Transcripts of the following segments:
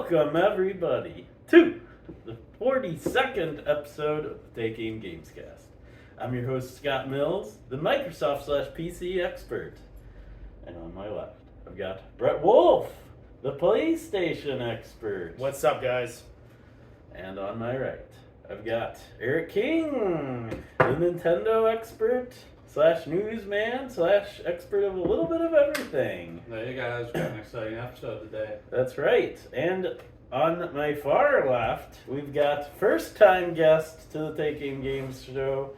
Welcome, everybody, to the 42nd episode of the Take Aim Gamescast. I'm your host, Scott Mills, the Microsoft/PC expert. And on my left, I've got Brett Wolf, the PlayStation expert. What's up, guys? And on my right, I've got Eric King, the Nintendo expert / newsman / expert of a little bit of everything. Hey guys, we got an exciting episode today. That's right. And on my far left, we've got first-time guest to the Take Aim Games show.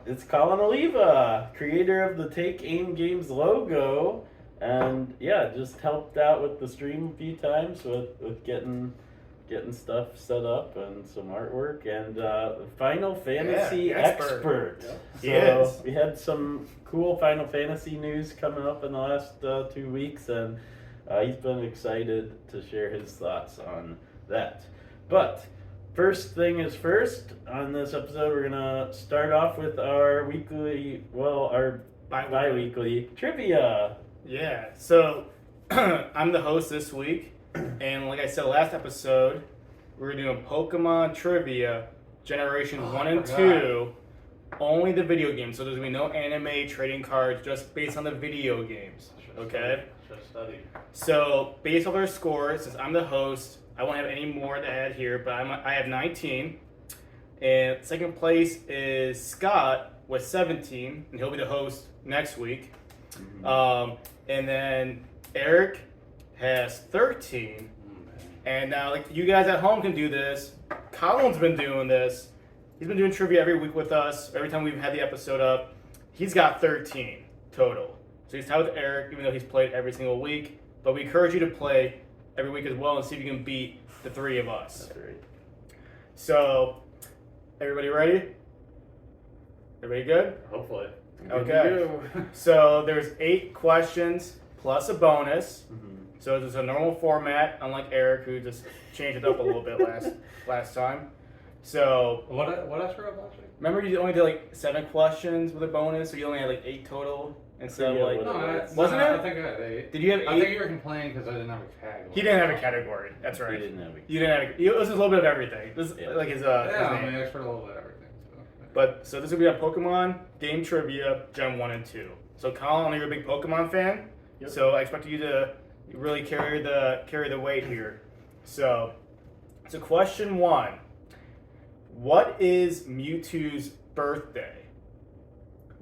It's Colin Oliva, creator of the Take Aim Games logo, and yeah, just helped out with the stream a few times with getting stuff set up and some artwork, and Final Fantasy expert. Yeah. So we had some cool Final Fantasy news coming up in the last 2 weeks, and he's been excited to share his thoughts on that. But first thing is first, on this episode we're gonna start off with our bi-weekly trivia. Yeah, so I'm the host this week, and like I said last episode, we're doing Pokemon Trivia Generation 1 and 2, only the video games. So there's going to be no anime, trading cards, just based on the video games. Okay? Just study. So based on our scores, since I'm the host, I won't have any more to add here, but I have 19. And second place is Scott with 17, and he'll be the host next week. Mm-hmm. And then Eric has 13. And now, like, you guys at home can do this. Colin's been doing this. He's been doing trivia every week with us. Every time we've had the episode up, he's got 13 total. So he's tied with Eric, even though he's played every single week. But we encourage you to play every week as well and see if you can beat the three of us. That's right. So, everybody ready? Everybody good? Hopefully. Okay. So there's 8 questions plus a bonus. Mm-hmm. So it's a normal format, unlike Eric, who just changed it up a little bit last time. So What I screwed up last week? remember you only did like 7 questions with a bonus, so you only had like 8 total instead of like. Wasn't it? I think I had 8. Did you have 8? I think you were complaining because I didn't have a category. He didn't have a category. That's right. He didn't have You didn't have. It was a little bit of everything. This is like his Yeah, his I'm name. an expert a little bit of everything. So this will be on Pokemon Game Trivia Gen 1 and 2. So Colin, I know you're a big Pokemon fan, so I expect you to really carry the weight here. So question 1. What is Mewtwo's birthday?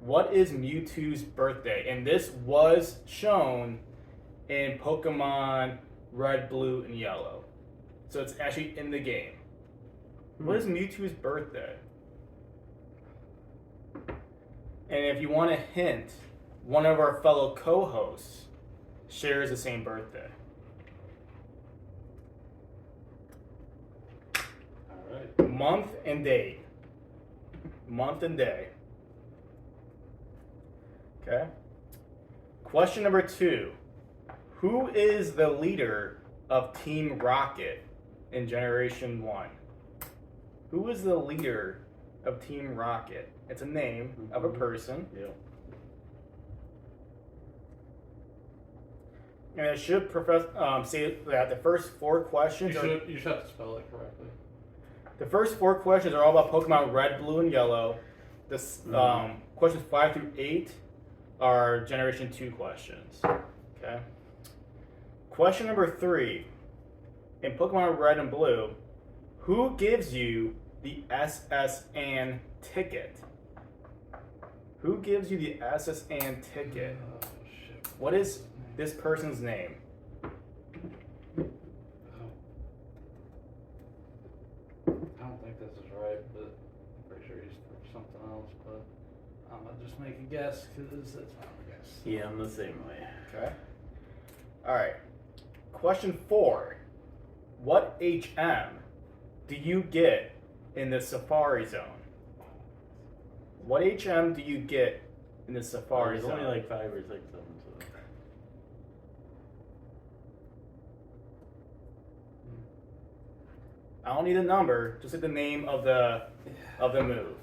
What is Mewtwo's birthday? And this was shown in Pokemon Red, Blue, and Yellow. So it's actually in the game. What is Mewtwo's birthday? And if you want a hint, one of our fellow co-hosts shares the same birthday. Alright. Month and date. Month and day. Okay. Question number 2. Who is the leader of Team Rocket in Generation 1? Who is the leader of Team Rocket? It's a name of a person. Yeah. And it should say that the first 4 questions You should have to spell it correctly. The first 4 questions are all about Pokemon Red, Blue, and Yellow. This questions 5 through 8 are Generation 2 questions. Okay. Question number 3. In Pokemon Red and Blue, who gives you the SSN ticket? Who gives you the SSN ticket? Oh, shit. What is this person's name? I don't think this is right, but I'm pretty sure he's something else, but I'm going to just make a guess because it's not a guess. Yeah, I'm the same way. Okay. Alright. Question 4. What HM do you get in the Safari Zone? What HM do you get in the Safari There's Zone? only like 5 or 6 of them. So. I don't need a number, just like the name of the move.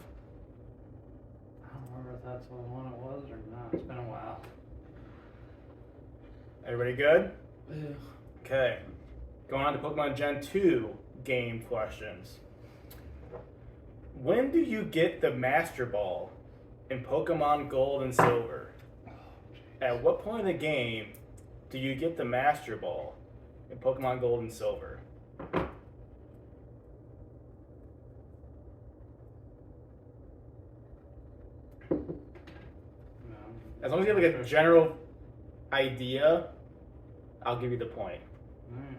I don't remember if that's what one it was or not. It's been a while. Everybody good? Yeah. Okay. Going on to Pokemon Gen 2 game questions. When do you get the Master Ball in Pokemon Gold and Silver? At what point in the game do you get the Master Ball in Pokemon Gold and Silver? As long as you have like a general idea, I'll give you the point. Alright.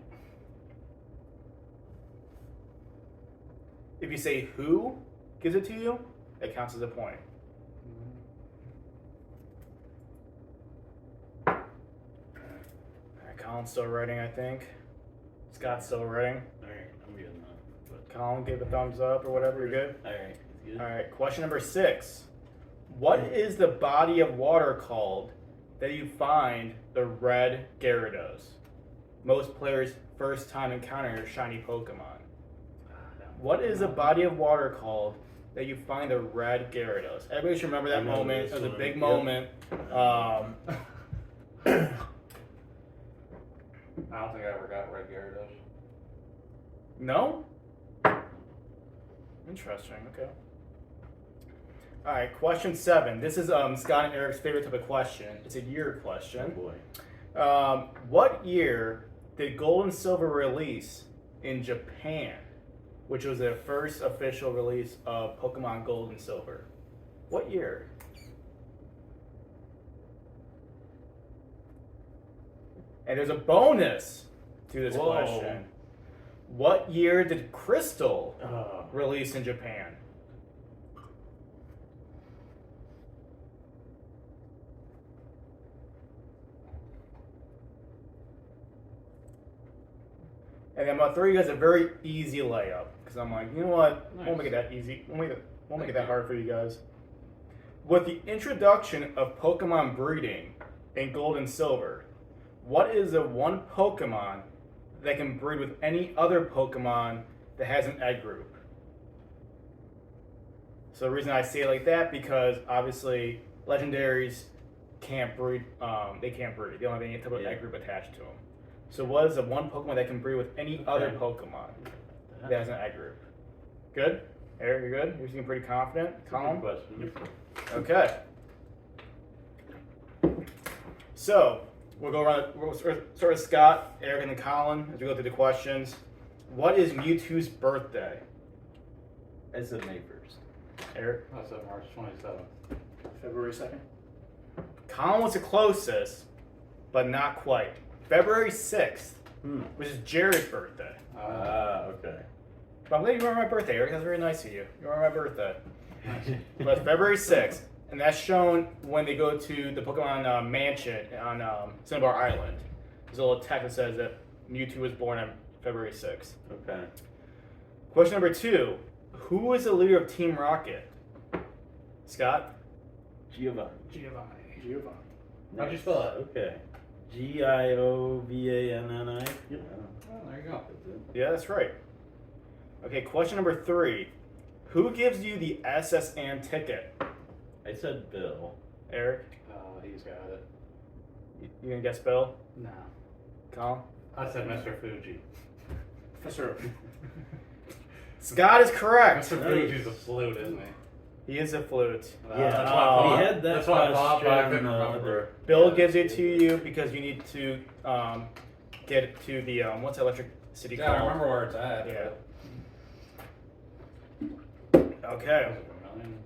If you say who gives it to you, it counts as a point. Alright, Colin's still writing, I think. Scott's still writing. Alright, I'm good now. But, Colin, give a thumbs up or whatever, you're good? alright, it's good. Alright, question number 6. What is the body of water called that you find the red Gyarados? Most players' first time encountering shiny Pokemon. What is the body of water called that you find the red Gyarados? Everybody should remember that moment. It was a big moment. I don't think I ever got red Gyarados. No? Interesting, okay. Alright, question 7. This is Scott and Eric's favorite type of question. It's a year Oh question. boy. What year did Gold and Silver release in Japan, which was the first official release of Pokemon Gold and Silver? What year? And there's a bonus to this Whoa. question. What year did Crystal Oh. release in Japan? And then I'm gonna throw you guys a very easy layup because I'm like, you know what? Nice. Won't make it that easy. Won't make it that hard for you guys. With the introduction of Pokemon breeding in Gold and Silver, what is the one Pokemon that can breed with any other Pokemon that has an egg group? So the reason I say it like that because obviously legendaries can't breed. They can't breed. They don't have any type of egg group attached to them. So what is the one Pokemon that can breed with any other Pokemon that has an egg group? Good? Eric, you're good? You're seeming pretty confident? Colin? Question. Okay. So, we'll go around, we'll start with Scott, Eric, and then Colin as we go through the questions. What is Mewtwo's birthday? I said May 1st. Eric? I said March 27th. February 2nd. Colin was the closest, but not quite. February 6th, which is Jared's birthday. Okay. But I'm glad you remember my birthday, Eric. That's very nice of you. You remember my birthday. But it's February 6th, and that's shown when they go to the Pokemon Mansion on Cinnabar Island. There's a little text that says that Mewtwo was born on February 6th. Okay. Question number 2. Who is the leader of Team Rocket? Scott? Giovanni. Giovanni. How'd you spell it? Okay. Giovanni. Yep. Oh, there you go. Yeah, that's right. Okay, question number 3. Who gives you the SSN ticket? I said Bill. Eric? He's got it. You gonna guess Bill? No. Colin? I said Mr. Fuji. Scott is correct. Mr. Fuji's a flute, isn't he? He is a flute. Yeah, that's why I thought- we had that That's what I thought, but I question, couldn't remember. Bill gives it to you because you need to get it to the what's that electricity Yeah, I called? remember where it's at. Yeah. but- Okay. Was it Vermilion?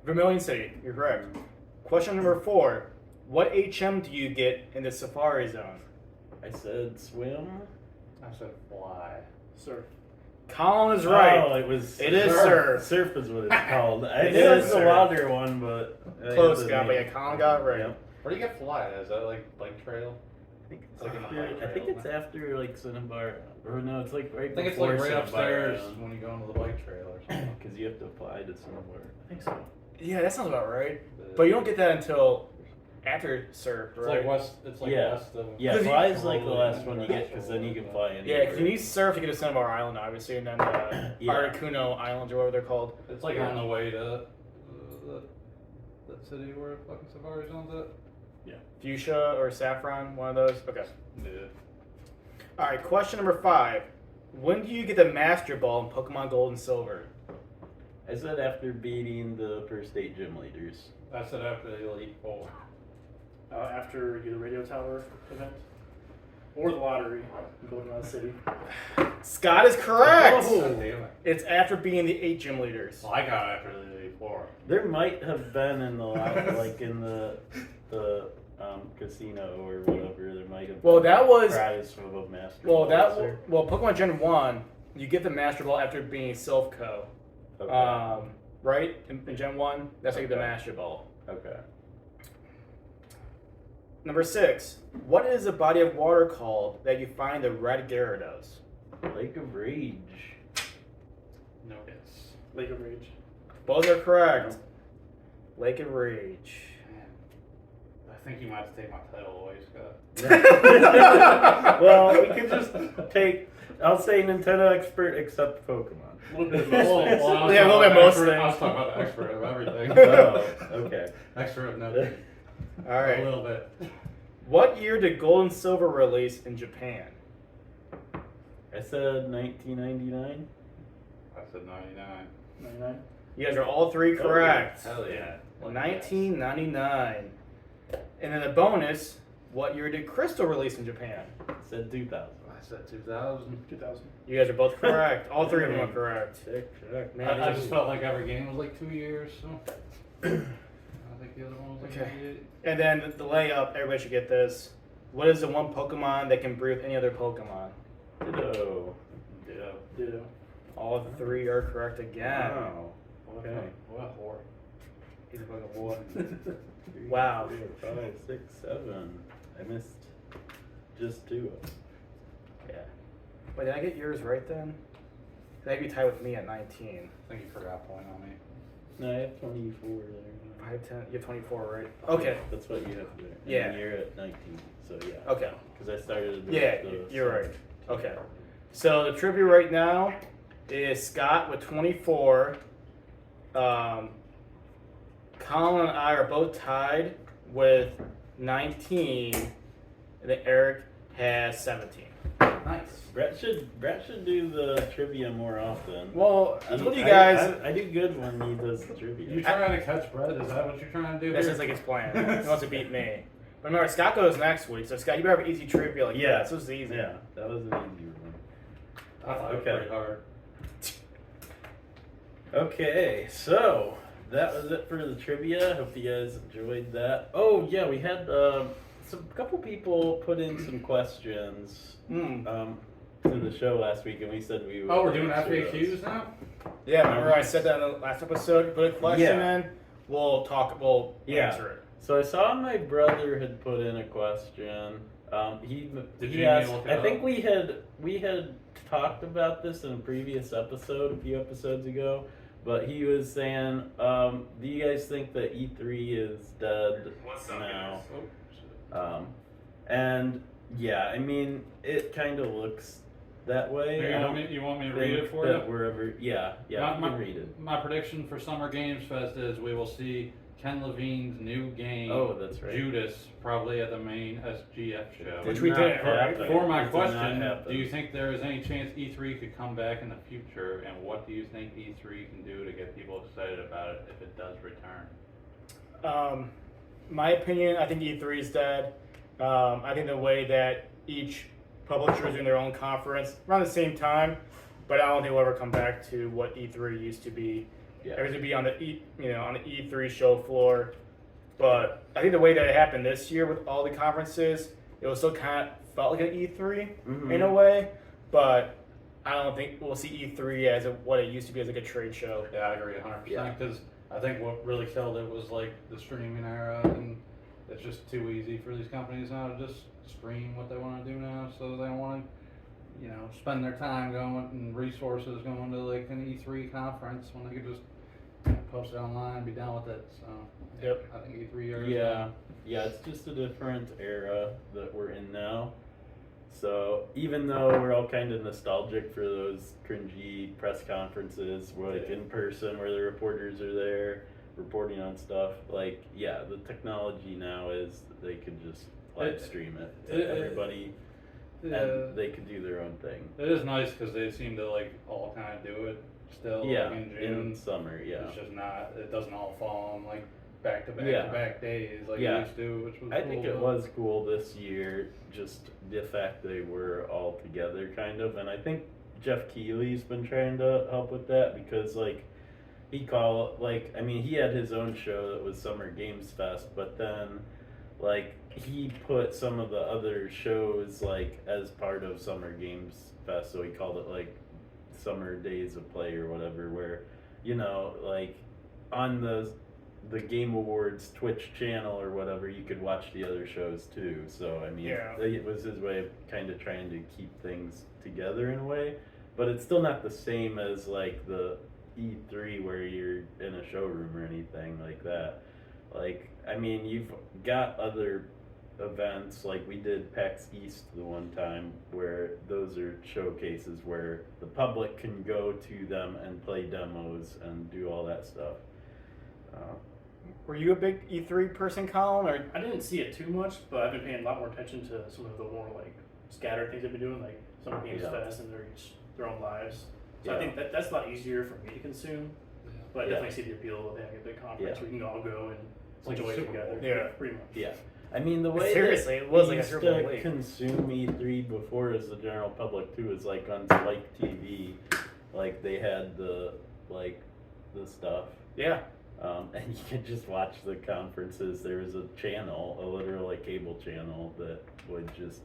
Vermilion City. You're correct. Question number 4. What HM do you get in the Safari Zone? I said swim. I said fly. Surf. Colin is right. Oh, it was. It is surf. Surf is what it's called. I It knew is it's the surf. water one, but Close, Scott, but yeah, Colin got it right. Yep. Where do you get fly? Is that like bike trail? I think it's Like in the after, bike I think trail, it's huh? after like Cinnabar, or no, it's like right I think it's before like right Cinnabar, upstairs when you go into the bike trail or something. because you have to fly to Cinnabar. I think so. Yeah, that sounds about right. But you don't get that until after surf, It's right? like west. It's like Yeah. west of. Yeah, Because you- fly is like the last one you get, because then you can fly anywhere. Yeah, because you need surf to get to Cinnabar Island, obviously, and then Yeah. Articuno Islands, or whatever they're called. It's like on the way to that city where fucking Safari Zone's at. Fuchsia or Saffron, one of those. Okay. Yeah. All right, question number 5. When do you get the Master Ball in Pokemon Gold and Silver? I said after beating the first 8 gym leaders. I said after the Elite Four. After you do the radio tower event. Or the lottery in Golden City. Scott is correct. God damn it. It's after being the 8 gym leaders. Well, I got it after the Elite Four. There might have been in the like in the casino or whatever. There might have. Well, been that was prize for the master. well Ball, sir. Pokemon Gen 1, you get the Master Ball after being Silph-Co. Okay. Right? In Gen 1, that's how you get the Okay. Master Ball. Okay. Number 6. What is the body of water called that you find the red Gyarados? Lake of Rage. No hits. Lake of Rage. Both are correct. Lake of Rage. Man. I think you might have to take my title away, Scott. Well, we could just take. I'll say Nintendo expert except Pokemon. A little bit of Well, most I was Yeah, a little talking bit about most expert- I was things. talking about the expert of everything. Oh, okay. Expert of nothing. All A right. little bit. What year did Gold and Silver release in Japan? I said 1999. I said 99. 99. You guys are all 3 correct. Hell yeah. 1999. And then the bonus, what year did Crystal release in Japan? I said 2000. I said 2000. 2000. You guys are both correct. All 3 of them are correct. Check. Man, I these just are- felt like every game was like 2 years, so. I think the other one was like Okay. 98. And then the layup, everybody should get this. What is the one Pokemon that can breed with any other Pokemon? Ditto. Ditto. Ditto. All 3 are correct again. Wow. Okay. What a whore. He's a fucking boy. 3, Wow. 4, 5, 6, 7. I missed just 2 of them. Yeah. Wait, did I get yours right then? Did I be tied with me at 19? I think you forgot a point on me. No, I have 24 there. 5, 10, you have 24, right? Okay. That's what you have there. And Yeah. You're at 19, so yeah. Okay. Because I started. with Yeah, the you're right. 7. Okay. So the trivia right now is Scott with 24. Colin and I are both tied with 19. And then Eric has 17. Nice. Brett should do the trivia more often. Well, I told you guys. I do good when he does the trivia. You trying to catch Brett? Is that what you're trying to do? That's here? just like his plan. He wants to beat me. But remember, Scott goes next week. So, Scott, you better have an easy trivia like Yeah. this. This was easy. Yeah, that was an easy one. I thought it was Okay. pretty hard. Okay, so that was it for the trivia. Hope you guys enjoyed that. Oh yeah, we had some couple people put in some questions to the show last week, and we said we would. Oh, we're doing answer FAQs those. now? Yeah, remember I said that in the last episode? Put a question Yeah. in. We'll Yeah. answer it. So I saw my brother had put in a question. Did He you asked. look it I think up? we had talked about this in a previous episode, a few episodes ago. But he was saying, do you guys think that E3 is dead now? And yeah, I mean, it kind of looks that way. Here, I don't you want me to think read it for that you? we're ever, yeah, you can read it. My prediction for Summer Games Fest is we will see Ken Levine's new game, Oh, that's right. Judas, probably at the main SGF show. Which Did we not did, right? happen. For my It did not question, happen. do you think there is any chance E3 could come back in the future, and what do you think E3 can do to get people excited about it if it does return? My opinion, I think E3 is dead. I think the way that each publisher is doing their own conference around the same time, but I don't think we'll ever come back to what E3 used to be. Yeah. Everything would be on the on the E3 show floor. But I think the way that it happened this year with all the conferences, it was still kind of felt like an E3 Mhm. in a way, but I don't think we'll see E3 as what it used to be as like a trade show. Yeah, I agree 100%, Yeah. because I think what really killed it was like the streaming era, and it's just too easy for these companies now to just stream what they want to do now, so they don't want to, spend their time going and resources going to like an E3 conference when they could just post it online and be done with it. So Yep. I think E3 years. Yeah, it's just a different era that we're in now. So even though we're all kind of nostalgic for those cringy press conferences, where like in person, where the reporters are there reporting on stuff, like the technology now is they could just live stream it to everybody and they could do their own thing. It is nice because they seem to like all kind of do it still. Yeah, like, in June. in summer. Yeah, It's just not. It doesn't all fall on like back to back Yeah. to back days like Yeah. it used to, which was. I cool, think it but- was cool this year, just the fact they were all together, kind of, and I think Jeff Keighley's been trying to help with that because like. He had his own show that was Summer Games Fest, but then, like, he put some of the other shows, like, as part of Summer Games Fest, so he called it, like, Summer Days of Play or whatever, where, you know, like, on the Game Awards Twitch channel or whatever, you could watch the other shows, too, so, I mean, Yeah. it was his way of kind of trying to keep things together in a way, but it's still not the same as, like, the E3 where you're in a showroom or anything like that. Like, I mean, you've got other events, like we did PAX East the one time, where those are showcases where the public can go to them and play demos and do all that stuff. Were you a big E3 person, Colin? Or I didn't see it too much, but I've been paying a lot more attention to some of the more like scattered things they've been doing, like Summer Games Yeah. Fest and their own lives. So Yeah. I think that's a lot easier for me to consume. But I Yeah. definitely see the appeal of having a big conference Yeah. where we can all go and like enjoy it Super together. Bowl. Yeah. Pretty much. Yeah. I mean, the way Seriously, that it was we like a used Super Bowl to week. consume E3 before as the general public too is like on Spike TV, like they had the stuff. yeah, And you could just watch the conferences. There was a channel, a literal like cable channel that would just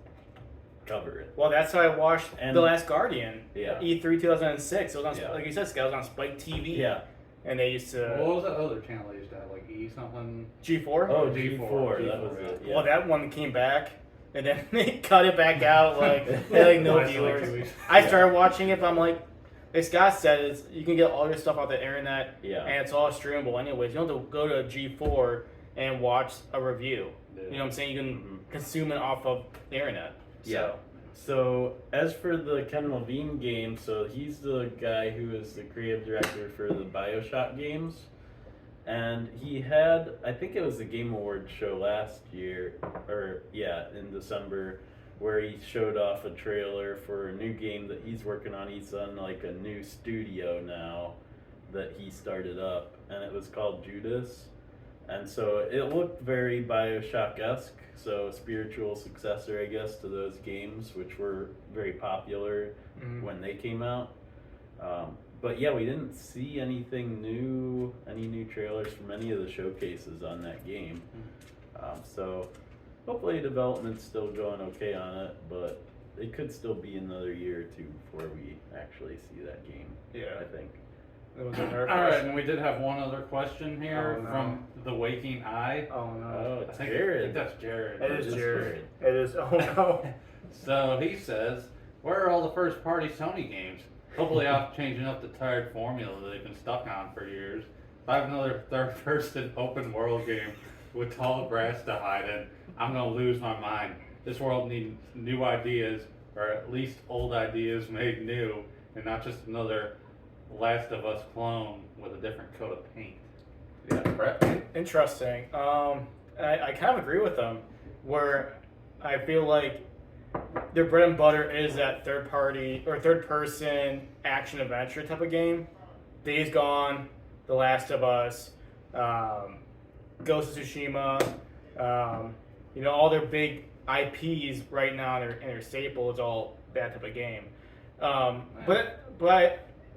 cover it. well, that's how I watched And- The Last Guardian. Yeah. E3 2006. It was on, Yeah. like you said, Scott, it was on Spike TV. Yeah. And they used to What was that other channel they used to have? Like E something? G4. Oh, G4, G4. That was G4, it. Yeah. Well, that one came back, and then they cut it back out. Like they had, like no Nice, like, viewers. I started watching it, but I'm like Scott said, you can get all your stuff off the internet, Yeah. and it's all streamable anyways. You don't have to go to G4 and watch a review. Yeah. You know what I'm saying? You can Mhm. consume it off of the internet. Yeah. So, So as for the Ken Levine game, so he's the guy who is the creative director for the BioShock games. And he had, I think it was the Game Awards show last year, in December, where he showed off a trailer for a new game that he's working on. He's on like a new studio now that he started up, and it was called Judas. And so it looked very BioShock-esque, so a spiritual successor, I guess, to those games, which were very popular when they came out. But yeah, we didn't see anything new, any new trailers from any of the showcases on that game. So hopefully development's still going okay on it, but it could still be another year or two before we actually see that game. Yeah. I think. That was another All right, question. and we did have one other question here Oh, no. from the Waking Eye. Oh no. Oh, I it's think Jared. that's Jared. It is It is Jared. It is. Oh no. So he says, "Where are all the first-party Sony games? Hopefully, I'm changing up the tired formula that they've been stuck on for years. If I have another third-person open-world game with tall grass to hide in, I'm gonna lose my mind. This world needs new ideas, or at least old ideas made new, and not just another Last of Us clone with a different coat of paint." Yeah, Brett. Interesting. I kind of agree with them, where I feel like their bread and butter is that third party or third person action adventure type of game. Days Gone, The Last of Us, Ghost of Tsushima, all their big IPs right now in their staple is all that type of game.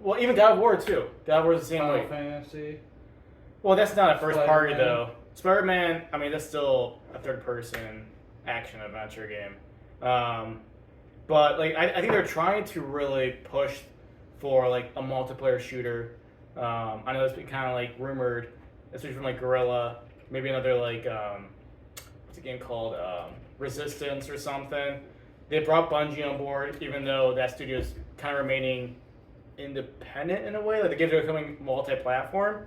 Well, even God of War too. God of War is the same Final way. Fantasy. Well, that's not a first party Spider-Man. though. Spider-Man, I mean, that's still a third-person action adventure game. But like, I think they're trying to really push for like a multiplayer shooter. I know it's been kind of like rumored, especially from like Guerrilla, maybe another like what's a game called Resistance or something. They brought Bungie on board, even though that studio is kind of remaining independent in a way. Like the games are becoming multi-platform.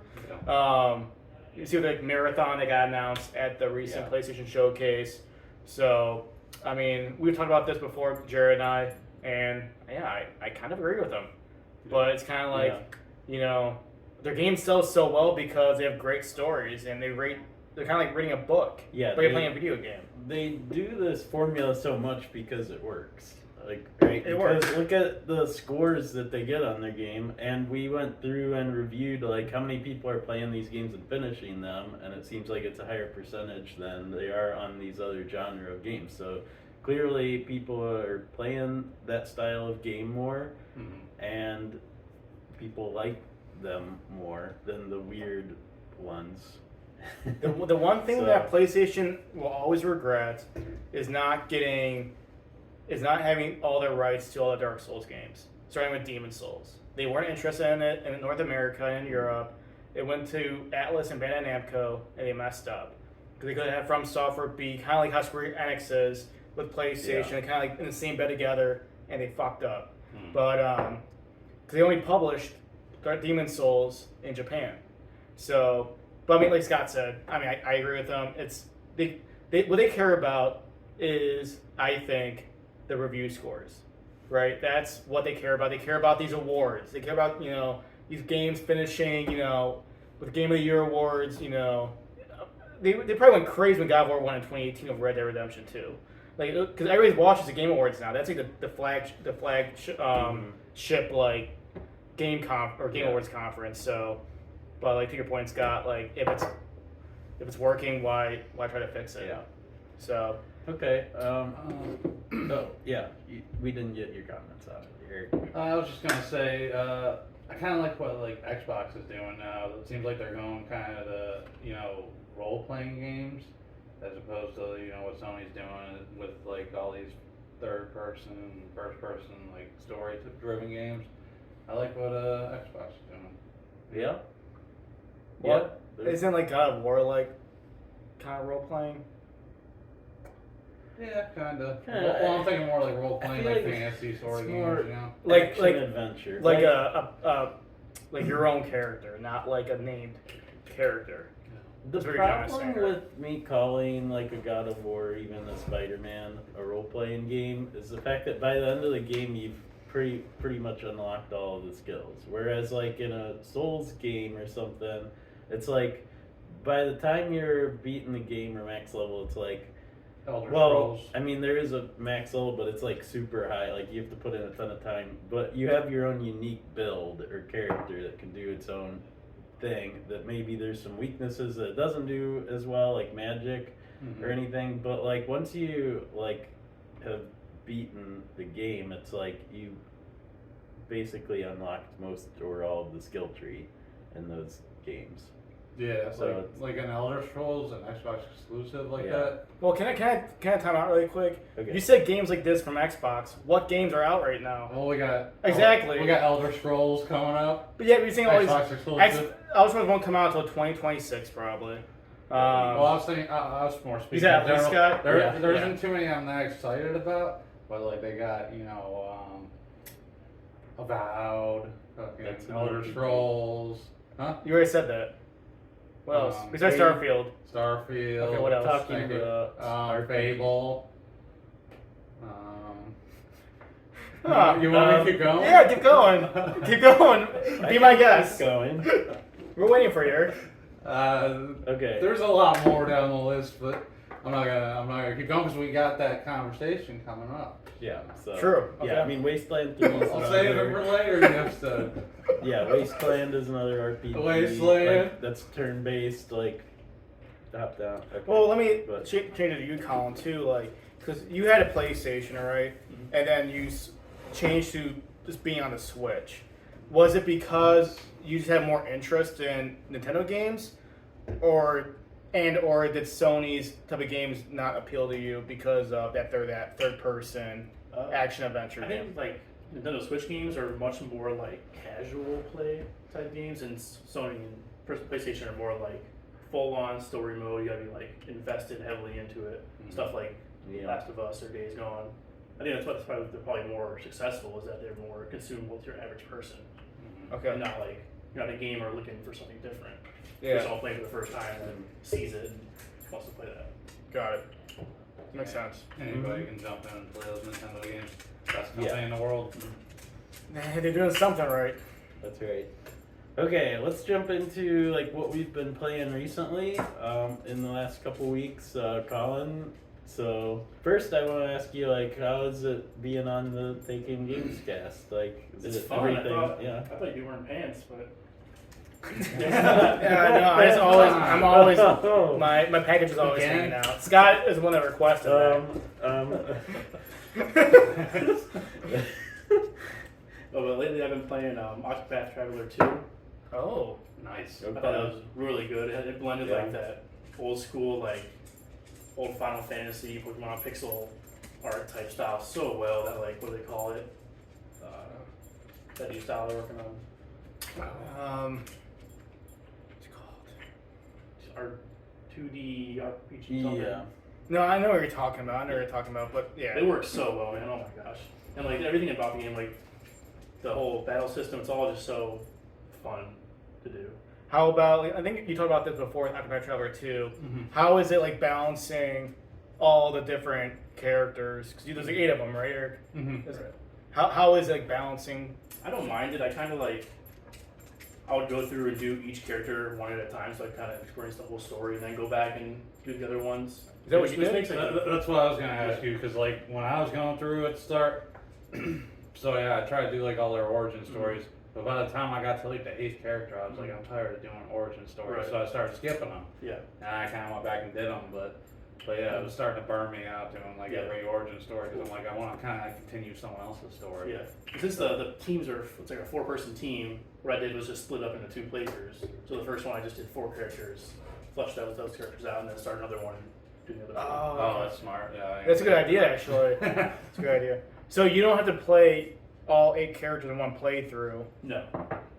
You see, like Marathon, they got announced at the recent PlayStation Showcase. So, I mean, we've talked about this before, Jared and I, and yeah, I kind of agree with them. But it's kind of like, their game sells so well because they have great stories and they're kind of like reading a book, Yeah, but you're playing a video game. They do this formula so much because it works. Like, right? It Because works. look at the scores that they get on their game, and we went through and reviewed like how many people are playing these games and finishing them, and it seems like it's a higher percentage than they are on these other genre of games. So clearly, people are playing that style of game more, and people like them more than the weird ones. The one thing So- that PlayStation will always regret is not having all their rights to all the Dark Souls games, starting with Demon Souls. They weren't interested in it in North America and in Europe. It went to Atlas and Bandai Namco, and they messed up. Because they could have From Software be kind of like how Square Enix is with PlayStation, kind of like in the same bed together, and they fucked up. But, because they only published Demon Souls in Japan. So, but I mean, like Scott said, I mean, I agree with them. It's, what they care about is, I think, the review scores, right? That's what they care about. They care about these awards. They care about, these games finishing, with Game of the Year awards, They probably went crazy when God of War won in 2018 over Red Dead Redemption 2. Like, because everybody watches the Game Awards now. That's like the flagship like Game Awards conference. So, but like to your point, Scott, like if it's working, why try to fix it? Yeah. So Okay. Oh, yeah. We didn't get your comments out here. I was just gonna say, I kind of like what like Xbox is doing now. It seems like they're going kind of the role-playing games as opposed to what Sony's doing with like all these third-person, first-person like story-driven games. I like what Xbox is doing. Yeah. what Yeah. isn't like God of War like kind of role playing? Yeah, kind of. Kinda, Well, I'm thinking more like role-playing, I feel like like fantasy sort of it's games, more- Like Action like adventure. like like your own character, not like a named character. The That's what you're trying to problem say, right? with me calling like a God of War, or even a Spider-Man, a role-playing game is the fact that by the end of the game you've pretty much unlocked all of the skills. Whereas like in a Souls game or something, it's like by the time you're beating the game or max level, it's like, Elder well, Scrolls. I mean there is a max level, but it's like super high. Like you have to put in a ton of time, but you have your own unique build or character that can do its own thing. That maybe there's some weaknesses that it doesn't do as well, like magic or anything. But like once you like have beaten the game, it's like you basically unlocked most or all of the skill tree in those games. Yeah, So like an Elder Scrolls, an Xbox exclusive like Yeah. that. Well, can I time out really quick? Okay. You said games like this from Xbox. What games are out right now? Well, we got Exactly. We got Elder Scrolls coming up. But yeah, you're saying all these. Xbox exclusive. Elder Scrolls won't come out until 2026 probably. Well, I was thinking, I was more speaking. Exactly, in general. Scott. There Yeah. isn't too many I'm not excited about, but like they got Avowed, That's fucking Elder another- Scrolls, huh? You already said that. What else? Besides Fable. Starfield. Starfield. Okay, what else? Talking Thank you. about Fable. Huh. You want me to keep going? Yeah, keep going. Keep going. Be my guest. Keep going. We're waiting for you. Eric. Okay. There's a lot more down the list, but I'm not gonna keep going because we got that conversation coming up. Yeah. So True. Yeah, Okay. I mean Wasteland 3 is I'll save it for another. later in the episode. Yeah, Wasteland is another RPG. Wasteland. like, that's turn-based, like top down. Okay. Well, let me But- change it to you, Colin, too. Like, because you had a PlayStation, right? And then you changed to just being on the Switch. Was it because you just had more interest in Nintendo games, or did Sony's type of games not appeal to you because of that third-person action adventure I game? think like Nintendo Switch games are much more like casual play type games, and Sony and PlayStation are more like full-on story mode. You gotta be like invested heavily into it. Stuff like Yeah. Last of Us or Days Gone. I think that's why they're probably more successful, is that they're more consumed with your average person, Okay. and not like you're not a gamer looking for something different. Yeah. Just all playing for the first time and then sees it and wants to play that. Got it. Makes sense. Anybody can jump in and play those Nintendo games. Best company Yeah. in the world. They're doing something right. That's right. Okay, let's jump into like what we've been playing recently. In the last couple weeks, Colin So first, I want to ask you, like, how is it being on the Take Aim Gamescast? Like, is It's it fun. everything? I thought you were wearing pants, but. Yeah, I know. I'm always. My package is always Again? hanging out. Scott is the one that requested that. Oh, but lately I've been playing Octopath Traveler 2. Oh. Nice. I thought it was really good. It blended Yeah. like that old school, like old Final Fantasy, Pokemon pixel art type style so well. That like, what do they call it? That new style they're working on. What's it called? Our 2D RPG. Something. Yeah. No, I know what you're talking about. But yeah. They work so well, man. Oh my gosh. And like everything about the game, like the whole battle system, it's all just so fun to do. How about, I think you talked about this before with Octopath Traveler 2. Mhm. How is it like balancing all the different characters? Because there's like 8 of them, right, Eric? Mm-hmm. Is it- How is it like balancing? I don't mind it. I kind of like, I would go through and do each character one at a time, so I kind of experience the whole story, and then go back and do the other ones. Is that what Which you did? makes it That's what I was gonna ask you, because like when I was going through it, so yeah, I tried to do like all their origin stories. But by the time I got to like the 8th character, I was like, I'm tired of doing origin stories, Right. so I started skipping them. Yeah. And I kind of went back and did them, but yeah, it was starting to burn me out doing like Yeah. every origin story because I'm like, I want to kind of continue someone else's story. Yeah. Since the teams are, it's like a 4-person team, what I did was just split up into 2 playthroughs. So the first one I just did 4 characters, flushed those characters out, and then start another one, do the other one. Oh, that's smart. Yeah. That's a good idea, actually. That's a good idea. So you don't have to play all 8 characters in one playthrough. No.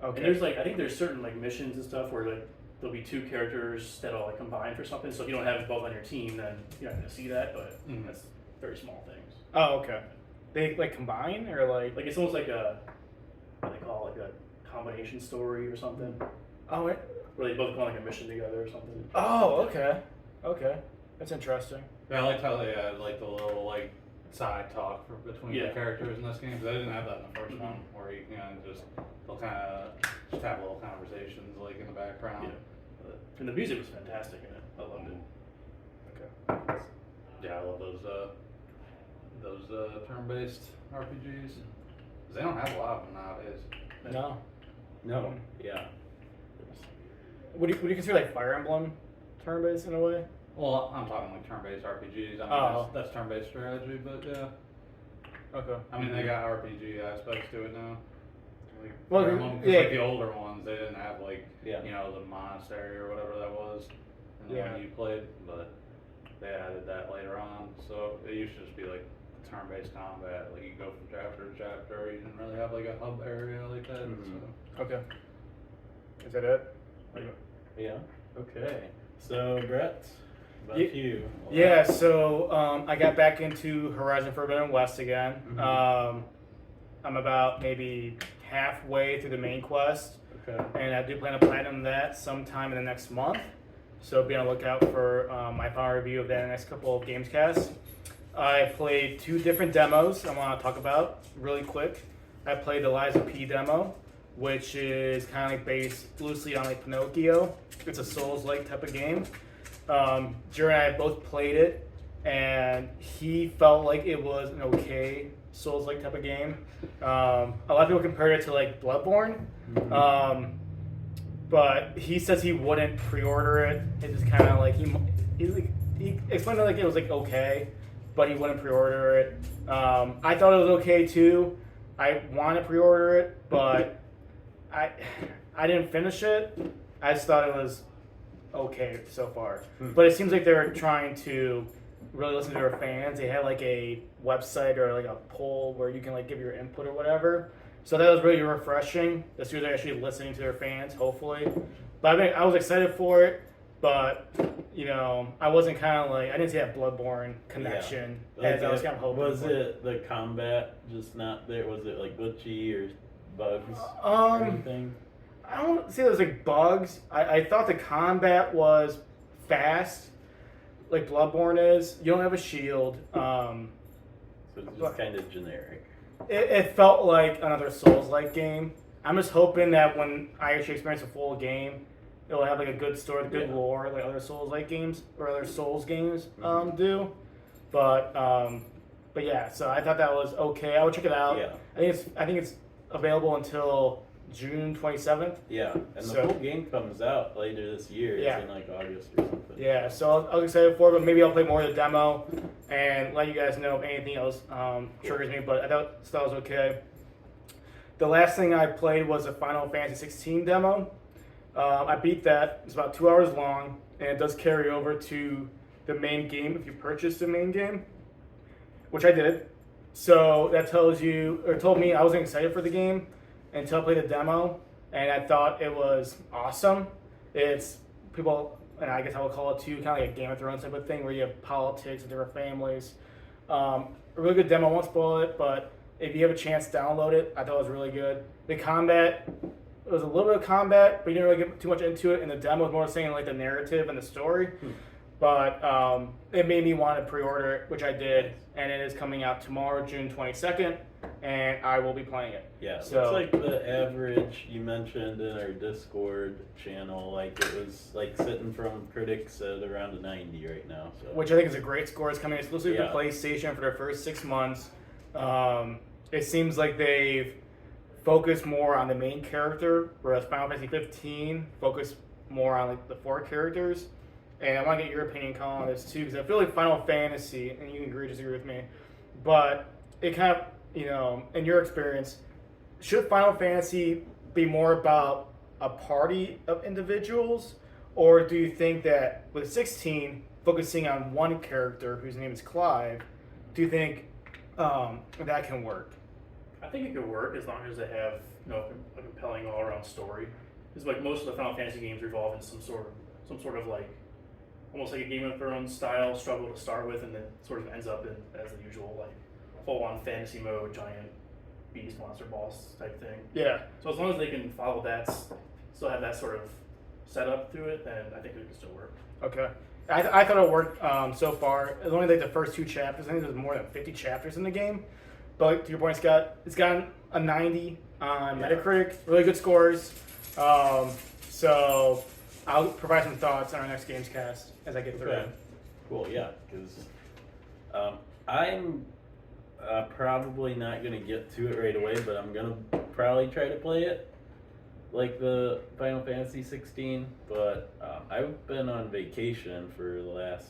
Okay. And there's like, I think there's certain like missions and stuff where like there'll be 2 characters that'll like combine for something. So if you don't have both on your team, then you're not gonna see that. But Mhm. that's very small things. Oh, okay. They like combine or like? Like it's almost like a, what do they call it, like a combination story or something, Oh, it, where they both go on like a mission together or something. oh, okay. Okay. That's interesting. Yeah, I liked how they had like the little like side talk between Yeah. the characters in this game because I didn't have that in the first one where you can they'll kind of just have little conversations like in the background. Yeah. And the music was fantastic in it. I loved it. Okay. Yeah, I love those turn-based RPGs. 'Cause they don't have a lot of them nowadays. No. No. Yeah. Would you consider like Fire Emblem turn-based in a way? Well, I'm talking like turn-based RPGs. I mean, Oh. that's turn-based strategy, but yeah. Okay. I mean, they got RPG aspects to it now. Like, Well, Fire Emblem, 'cause, yeah. like the older ones, they didn't have like Yeah. you know the monastery or whatever that was, and then Yeah. when you played, but they added that later on. So it used to just be like turn-based combat. Like you go from chapter to chapter. You didn't really have like a hub area like that. Mhm. So. Okay. Is that it? Yeah. Okay. So Brett, about Ye- you. Yeah, so I got back into Horizon Forbidden West again. Mhm. I'm about maybe halfway through the main quest, Okay. and I do plan to platinum that sometime in the next month. So be on the lookout for my final review of that in the next couple of Gamescasts. I played 2 different demos I want to talk about really quick. I played the Liza P demo, which is kind of like based loosely on like Pinocchio. It's a Souls-like type of game. Jerry and I both played it, and he felt like it was an okay Souls-like type of game. A lot of people compared it to like Bloodborne, but he says he wouldn't pre-order it. It just kind of like he explained it like it was like okay, but he wouldn't pre-order it. I thought it was okay too. I want to pre-order it, but I didn't finish it. I just thought it was okay so far. But it seems like they're trying to really listen to their fans. They had like a website or like a poll where you can like give your input or whatever. So that was really refreshing. The students are actually listening to their fans, hopefully. But I was excited for it, but you know, I wasn't kind of like I didn't see that Bloodborne connection as I was kind of hoping. Was for. it the combat just not there? Was it like glitchy or bugs or Um, anything? I don't see there's like bugs. I thought the combat was fast, like Bloodborne is. You don't have a shield. So it's just kind of generic. It felt like another Souls-like game. I'm just hoping that when I actually experience a full game, it'll have like a good story, good Yeah. lore, like other Souls-like games or other Souls games do. But yeah, so I thought that was okay. I would check it out. Yeah. I think it's available until June 27th. Yeah, and the So- full game comes out later this year. Yeah. It's in like August or something. Yeah, so I was excited for it, but maybe I'll play more of the demo and let you guys know if anything else triggers me. But I thought it was okay. The last thing I played was a Final Fantasy 16 demo. I beat that. It's about 2 hours long, and it does carry over to the main game if you purchase the main game, which I did. So that told me I wasn't excited for the game until I played the demo, and I thought it was awesome. It's people, and I guess I would call it too, kind of like a Game of Thrones type of thing where you have politics and different families. A really good demo. I won't spoil it, but if you have a chance, download it. I thought it was really good. The combat, it was a little bit of combat, but you didn't really get too much into it. And the demo was more saying like the narrative and the story. But it made me want to pre-order it, which I did, and it is coming out tomorrow, June 22nd, and I will be playing it. Yeah, So- it's like the average you mentioned in our Discord channel. Like it was like sitting from critics at around a 90 right now. So Which I think is a great score. It's coming exclusively Yeah. to PlayStation for their first 6 months. It seems like they've focused more on the main character, whereas Final Fantasy 15 focused more on like the 4 characters. And I want to get your opinion, Colin, on this too, because I feel like Final Fantasy, and you can agree or disagree with me, but it kind of, in your experience, should Final Fantasy be more about a party of individuals, or do you think that with 16 focusing on one character whose name is Clive, do you think that can work? I think it could work as long as they have a compelling all around story. Because like most of the Final Fantasy games revolve in some sort of like almost like a Game of Thrones style struggle to start with, and then sort of ends up in as the usual like full on fantasy mode giant beast monster boss type thing. Yeah. So as long as they can follow that, still have that sort of setup through it, then I think it can still work. Okay. I thought it worked so far. It was only like the first 2 chapters. I think there's more than 50 chapters in the game. But like, to your point, it's gotten a 90 on Metacritic. Really good scores. So I'll provide some thoughts on our next Gamescast as I get through it. Cool, yeah, because I'm probably not going to get to it right away, but I'm going to probably try to play it like the Final Fantasy 16, but I've been on vacation for the last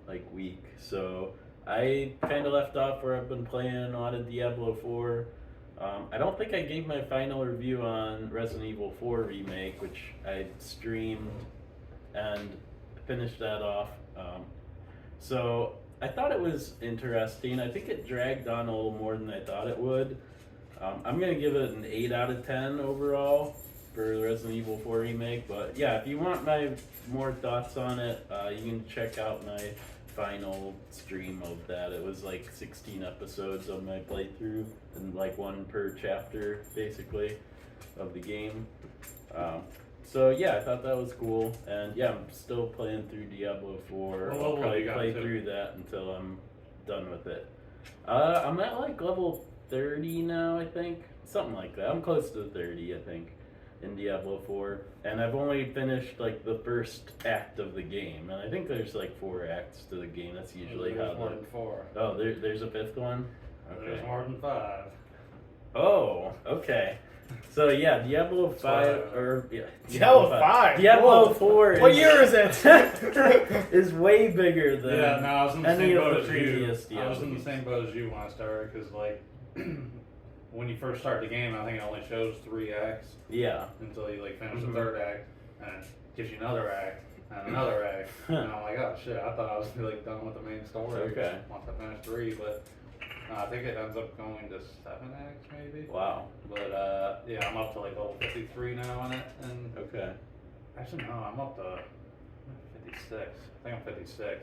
like week, so I kind of left off where I've been playing a lot of Diablo 4. I don't think I gave my final review on Resident Evil 4 Remake, which I streamed and finished that off. So I thought it was interesting. I think it dragged on a little more than I thought it would. I'm going to give it an 8 out of 10 overall for Resident Evil 4 Remake. But yeah, if you want my more thoughts on it, you can check out my final stream of that. It was like 16 episodes of my playthrough and like 1 per chapter basically of the game. So yeah, I thought that was cool, and yeah, I'm still playing through Diablo 4. What I'll level probably you got play to? through that until I'm done with it. I'm at like level 30 now, I think, something like that. I'm close to 30, I think, in Diablo 4, and I've only finished like the first act of the game, and I think there's like 4 acts to the game. That's usually how There's more the than 4. oh there's a 5th one. There's more than 5. Oh, okay. So yeah, Diablo 5 So- or yeah, Diablo 5? Diablo Whoa. 4. What year is it? is way bigger than Yeah, no, I was in the any same of boat the as you. previous I Diablo was in the games. same boat as you when I started, because like when you first start the game, I think it only shows 3 acts Yeah. until you like finish Mhm. the 3rd act, and it gives you another act and another act, and I'm like, oh shit, I thought I was like done with the main story. Okay. Once I finished 3, but I think it ends up going to 7 acts maybe. Wow. But yeah, I'm up to like level 53 now in it, and Okay. actually no, I'm up to 56. I think I'm 56.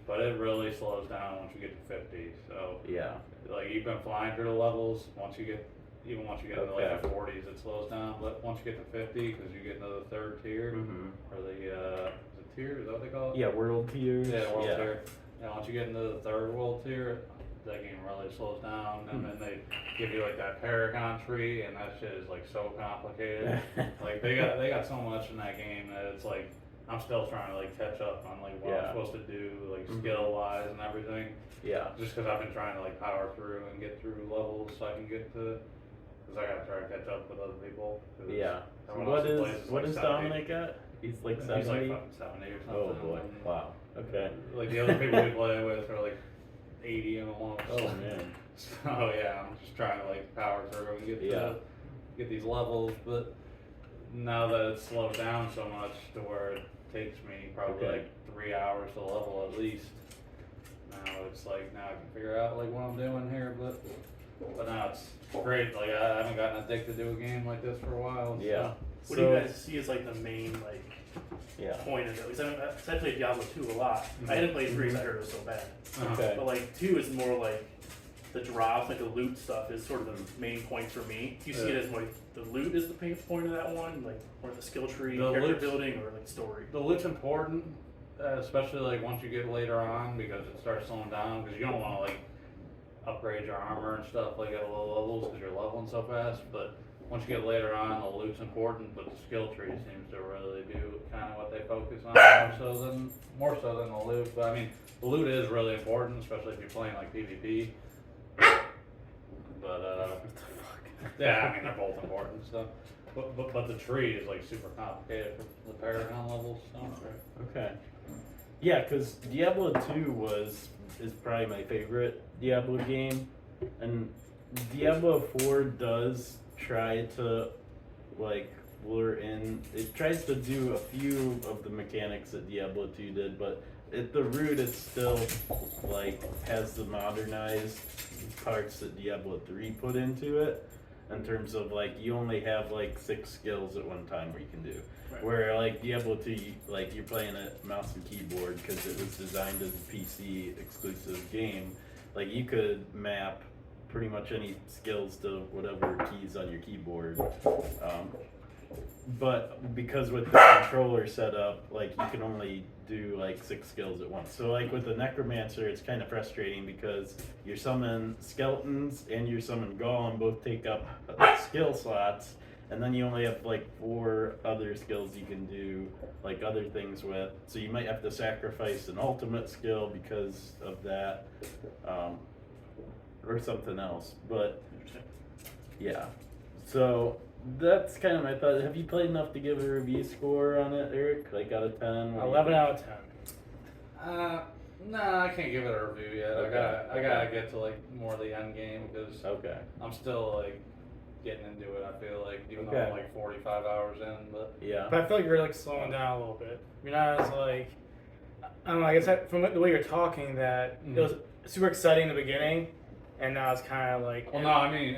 But it really slows down once you get to 50. So Yeah. like you've been flying through the levels. Once you get into like Okay. the 40s, it slows down. But once you get to 50, because you get into the 3rd tier Mhm. or the is it tier? Is that what they call it? Yeah, world tiers. Yeah, world tier. Yeah, once you get into the 3rd world tier, that game really slows down, and then they give you like that Paragon tree, and that shit is like so complicated. Like they got so much in that game that it's like I'm still trying to like catch up on like what Yeah. I'm supposed to do, like Mhm. skill wise and everything. Yeah. Just because I've been trying to like power through and get through levels so I can get to, because I gotta try to catch up with other people. 'Cause Yeah. everyone What else who is plays what like is 70. Dominic at? He's like He's 70. like fucking 70 or Oh something. boy! Wow. Okay. Like the other people we play with are like 80 and almost. Oh man. So yeah, I'm just trying to like power through and get Yeah. get these levels, but now that it's slowed down so much to where it takes me probably Okay. like 3 hours to level at least. Now it's like now I can figure out like what I'm doing here, but now it's great. Like I haven't gotten addicted to a game like this for a while. so- Yeah. What do you guys see as like the main like Yeah. point of it? Because I played Diablo 2 a lot. I didn't play 3 because I heard it was so bad. Uh-huh. Okay. But like 2 is more like the drops, like the loot stuff is sort of the main point for me. Do you see it as like the loot is the main point of that one, like or the skill tree, The character loot's- building, or like story? The loot's important, especially like once you get later on because it starts slowing down because you don't want to like upgrade your armor and stuff like at low levels because you're leveling so fast. But once you get later on, the loot's important, but the skill tree seems to really do kind of what they focus on more so than the loot. But I mean, the loot is really important, especially if you're playing like PvP. But yeah, I mean they're both important stuff. But the tree is like super complicated for the Paragon levels. So. Okay. Yeah, because Diablo 2 is probably my favorite Diablo game, and Diablo 4 does try to like lure in. It tries to do a few of the mechanics that Diablo 2 did, but at the root, it still like has the modernized parts that Diablo 3 put into it. In terms of like you only have like 6 skills at one time where you can do. Right. Where like Diablo 2, like you're playing a mouse and keyboard because it was designed as a PC exclusive game. Like you could map pretty much any skills to whatever keys on your keyboard. But because with the controller setup, like you can only do like 6 skills at once. So like with the Necromancer, it's kind of frustrating because you summon skeletons and you summon Golem both take up skill slots, and then you only have like 4 other skills you can do like other things with. So you might have to sacrifice an ultimate skill because of that, or something else. But yeah, so that's kind of my thought. Have you played enough to give a review score on it, Eric? Like out of 10? 11 out of 10. Nah, I can't give it a review yet. Okay. I gotta get to like more of the end game because Okay. I'm still like getting into it. I feel like even though Okay. I'm like 45 hours in, but Yeah. But I feel like you're like slowing down a little bit. You're not as like, I don't know, I guess from the way you're talking that it was super exciting in the beginning and now it's kind of like. well, no, I mean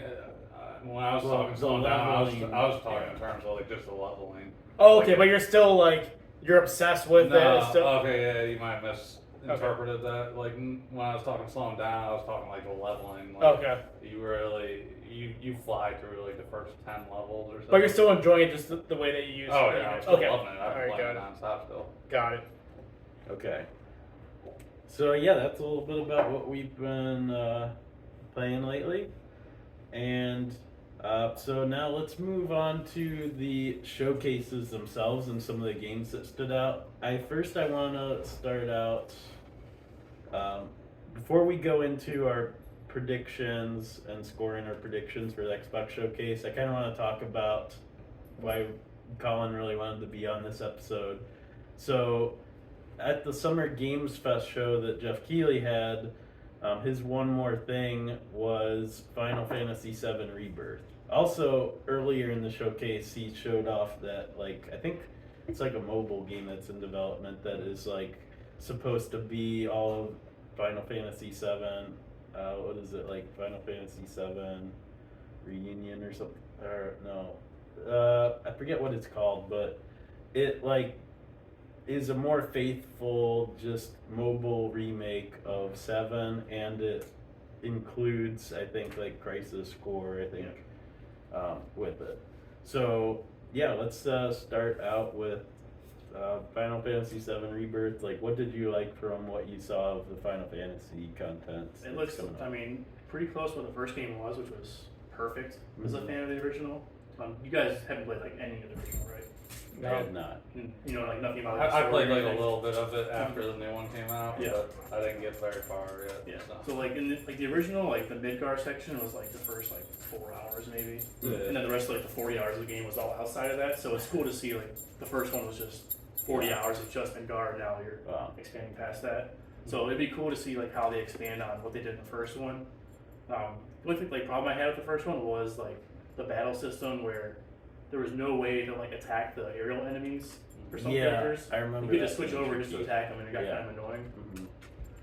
when I was Well, talking the slowing down, I was leveling, talking yeah. in terms of like just the leveling. Oh, okay, but you're still like, you're obsessed with it. No, It's still, okay, yeah, you might have misinterpreted that. Like when I was talking slowing down, I was talking like the leveling. Like, okay. You really you fly through like the first 10 levels or something. But you're still enjoying it just the way that you use Oh it. yeah, I'm still Okay. loving it. I've been Alright, playing got it. nonstop still. Got it. Okay. So yeah, that's a little bit about what we've been playing lately, and so now let's move on to the showcases themselves and some of the games that stood out. I want to start out before we go into our predictions and scoring our predictions for the Xbox Showcase. I kind of want to talk about why Colin really wanted to be on this episode. So at the Summer Games Fest show that Jeff Keighley had, his one more thing was Final Fantasy VII Rebirth. Also, earlier in the showcase, he showed off that, like, I think it's like a mobile game that's in development that is, like, supposed to be all of Final Fantasy VII. What is it, like, Final Fantasy VII Reunion or something? Or, no. I forget what it's called, but it, like, is a more faithful, just mobile remake of 7, and it includes, I think, like Crisis Core, I think, with it. So, yeah, let's start out with Final Fantasy VII Rebirth. Like, what did you like from what you saw of the Final Fantasy content? It looks, coming up? I mean, pretty close to what the first game was, which was perfect as a fan of the original. You guys haven't played like any of the original, right? I have not. You know, like nothing about the I story played or like a anything? little bit of it after the new one came out, Yeah. but I didn't get very far yet. Yeah. So. So like in the original, like the Midgar section was like the first like 4 hours maybe, Yeah. and then the rest of like the 40 hours of the game was all outside of that. So it's cool to see like the first one was just 40 hours of just Midgar, and now you're Wow. expanding past that. So it'd be cool to see like how they expand on what they did in the first one. The only thing, like problem I had with the first one was like the battle system where there was no way to like attack the aerial enemies for some Yeah, characters. I remember You could that just switch being over just to tricky. attack them, and it got Yeah. kind of annoying. Mhm.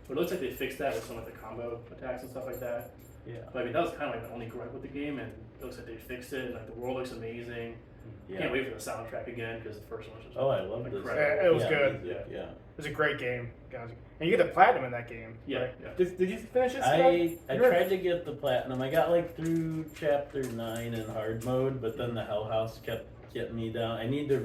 But it looks like they fixed that with some of the combo attacks and stuff like that. Yeah. But I mean, that was kind of like the only gripe with the game, and it looks like they fixed it. And like the world looks amazing. Yeah. Can't wait for the soundtrack again because the first one was just Oh, I love this. incredible. It was Yeah, good. music, yeah. It was a great game, guys. And you get the platinum in that game. Yeah, right? yeah. Did you finish it, Scott? I You were- tried to get the platinum. I got like through chapter 9 in hard mode, but then the Hell House kept getting me down. I need to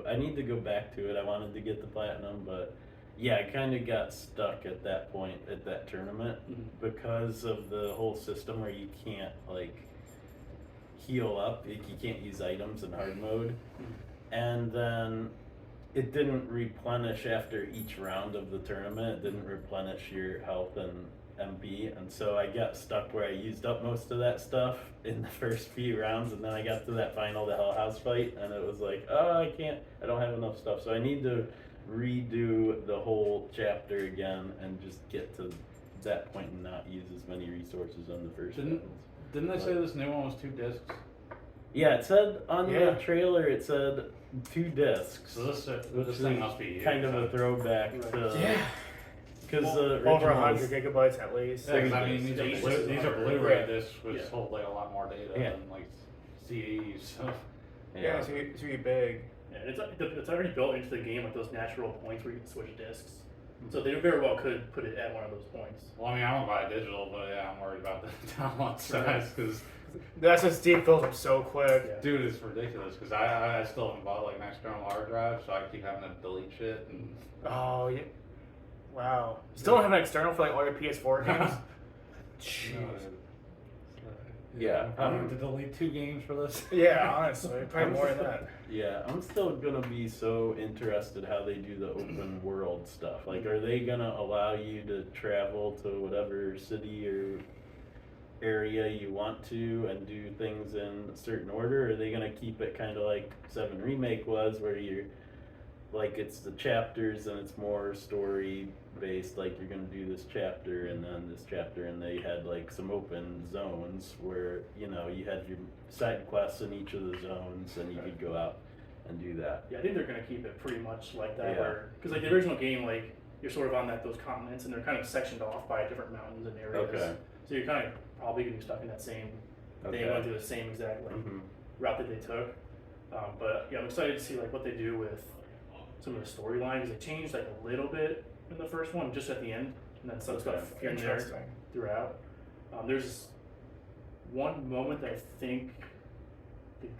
I need to go back to it. I wanted to get the platinum, but yeah, I kind of got stuck at that point at that tournament Mhm. because of the whole system where you can't like heal up. Like, you can't use items in hard mode, and then it didn't replenish after each round of the tournament. It didn't replenish your health and MP, and so I got stuck where I used up most of that stuff in the first few rounds, and then I got to that final, the Hell House fight, and it was like, oh, I don't have enough stuff, so I need to redo the whole chapter again and just get to that point and not use as many resources on the first Didn't- rounds. Didn't they say this new one was 2 discs? Yeah, it said on Yeah. the trailer, it said 2 discs. So this which thing is must be kind of a throwback Right. to Yeah. because Over original 100 was- gigabytes at least. Yeah, 'cause I mean, these Yeah, are, you Blu- said these are 100, Blu-ray yeah. discs, which Yeah. hold like a lot more data Yeah. than like CDs. So. Yeah, it's gonna be big. Yeah, it's already built into the game with those natural points where you can switch discs. So they very well could put it at one of those points. Well, I mean, I won't buy digital, but yeah, I'm worried about the download size because, The SSD fills up so quick. Yeah. dude, it's ridiculous. Because I still haven't bought like an external hard drive, so I keep having to delete shit. And Oh, yeah. Wow. Still don't have an external for like all your PS4 games? No, Jeez. dude. Yeah. I have to delete 2 games for this. Yeah, honestly. Probably more than that. Yeah, I'm still gonna be so interested how they do the open world stuff. Like, are they gonna allow you to travel to whatever city or area you want to and do things in a certain order? Or are they gonna keep it kind of like 7 Remake was, where you're like it's the chapters and it's more story based, like you're gonna do this chapter and then this chapter, and they had like some open zones where you had your side quests in each of the zones and you could go out and do that. Yeah, I think they're gonna keep it pretty much like that, Yeah. where because like the original game, like you're sort of on those continents and they're kind of sectioned off by different mountains and areas. Okay. So you're kind of probably gonna be stuck in that same. They Okay. went through the same exact like Mhm. route that they took. But yeah, I'm excited to see like what they do with some of the storylines. They changed like a little bit in the first one, just at the end, and then some stuff here and there Interesting. throughout. There's one moment that I think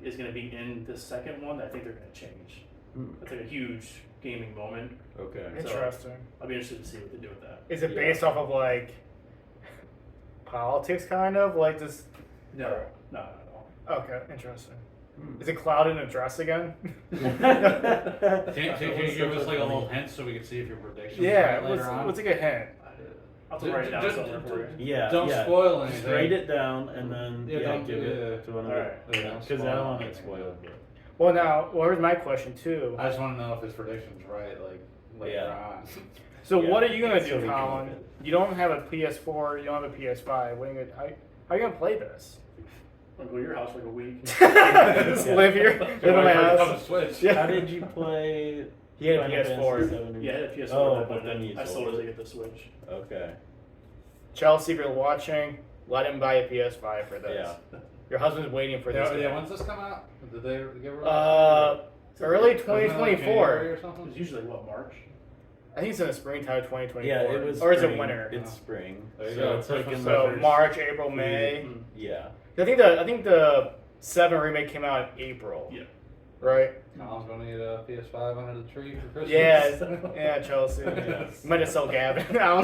is going to be in the second one that I think they're going to change. Hmm. It's like a huge gaming moment. Okay. Interesting. I'll be interested to see what they do with that. Is it Yeah. based off of like politics, kind of? Like this? No, not at all. Okay, interesting. Hmm. Is it clouded in a dress again? Can you give us like a little hint so we can see if your predictions Yeah, right later on? what's like a hint? I'll have to write it down Just- somewhere for you. Yeah. Don't yeah. spoil Just anything. write it down and then don't give it yeah. to one of Alright. the Yeah, because I don't want it spoiled. Well, now, here's my question too. I just want to know if his prediction's right, like later Yeah. on. So Yeah, what are you gonna so do, we can Colin? look at it. You don't have a PS4. You don't have a PS5. What are you gonna? How are you gonna play this? I'm going to go to your house for like a week. Just live here, live in my house. Switch. Yeah. How did you play? He had a Final PS4. Fantasy VII? Yeah, I had a PS4, Oh, but then you I sold it sold to get the Switch. Okay. Chelsea, if you're watching, let him buy a PS5 for this. Yeah. Your husband's waiting for this. Yeah, game. when's this come out? Did they give it? Early Wasn't it like 2024. January or It's something? usually like, what, March? I think it's in the springtime of 2024. Yeah, it was. Or is it spring. winter? It's spring. There you so go. it's like in the So first- March, April, May. Mm. Yeah. I think the 7 remake came out in April. Yeah. Right. Colin's gonna need a PS5 under the tree for Christmas. Yeah, yeah, Chelsea. Yes. Might have sold Gavin now.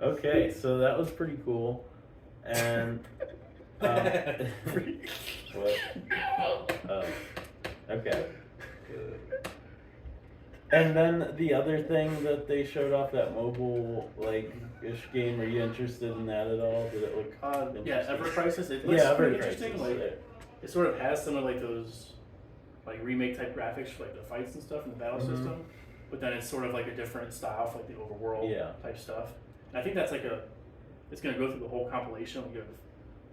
Okay, so that was pretty cool, and What? Oh. Okay. And then the other thing that they showed off, that mobile ish game, are you interested in that at all? Did it look Yeah, interesting? Ever Crisis. It looks Yeah, pretty Ever Crisis. interesting. Like, it sort of has some of like those remake type graphics for like the fights and stuff in the battle system, but then it's sort of like a different style for like the overworld type stuff. And I think that's it's gonna go through the whole compilation. You have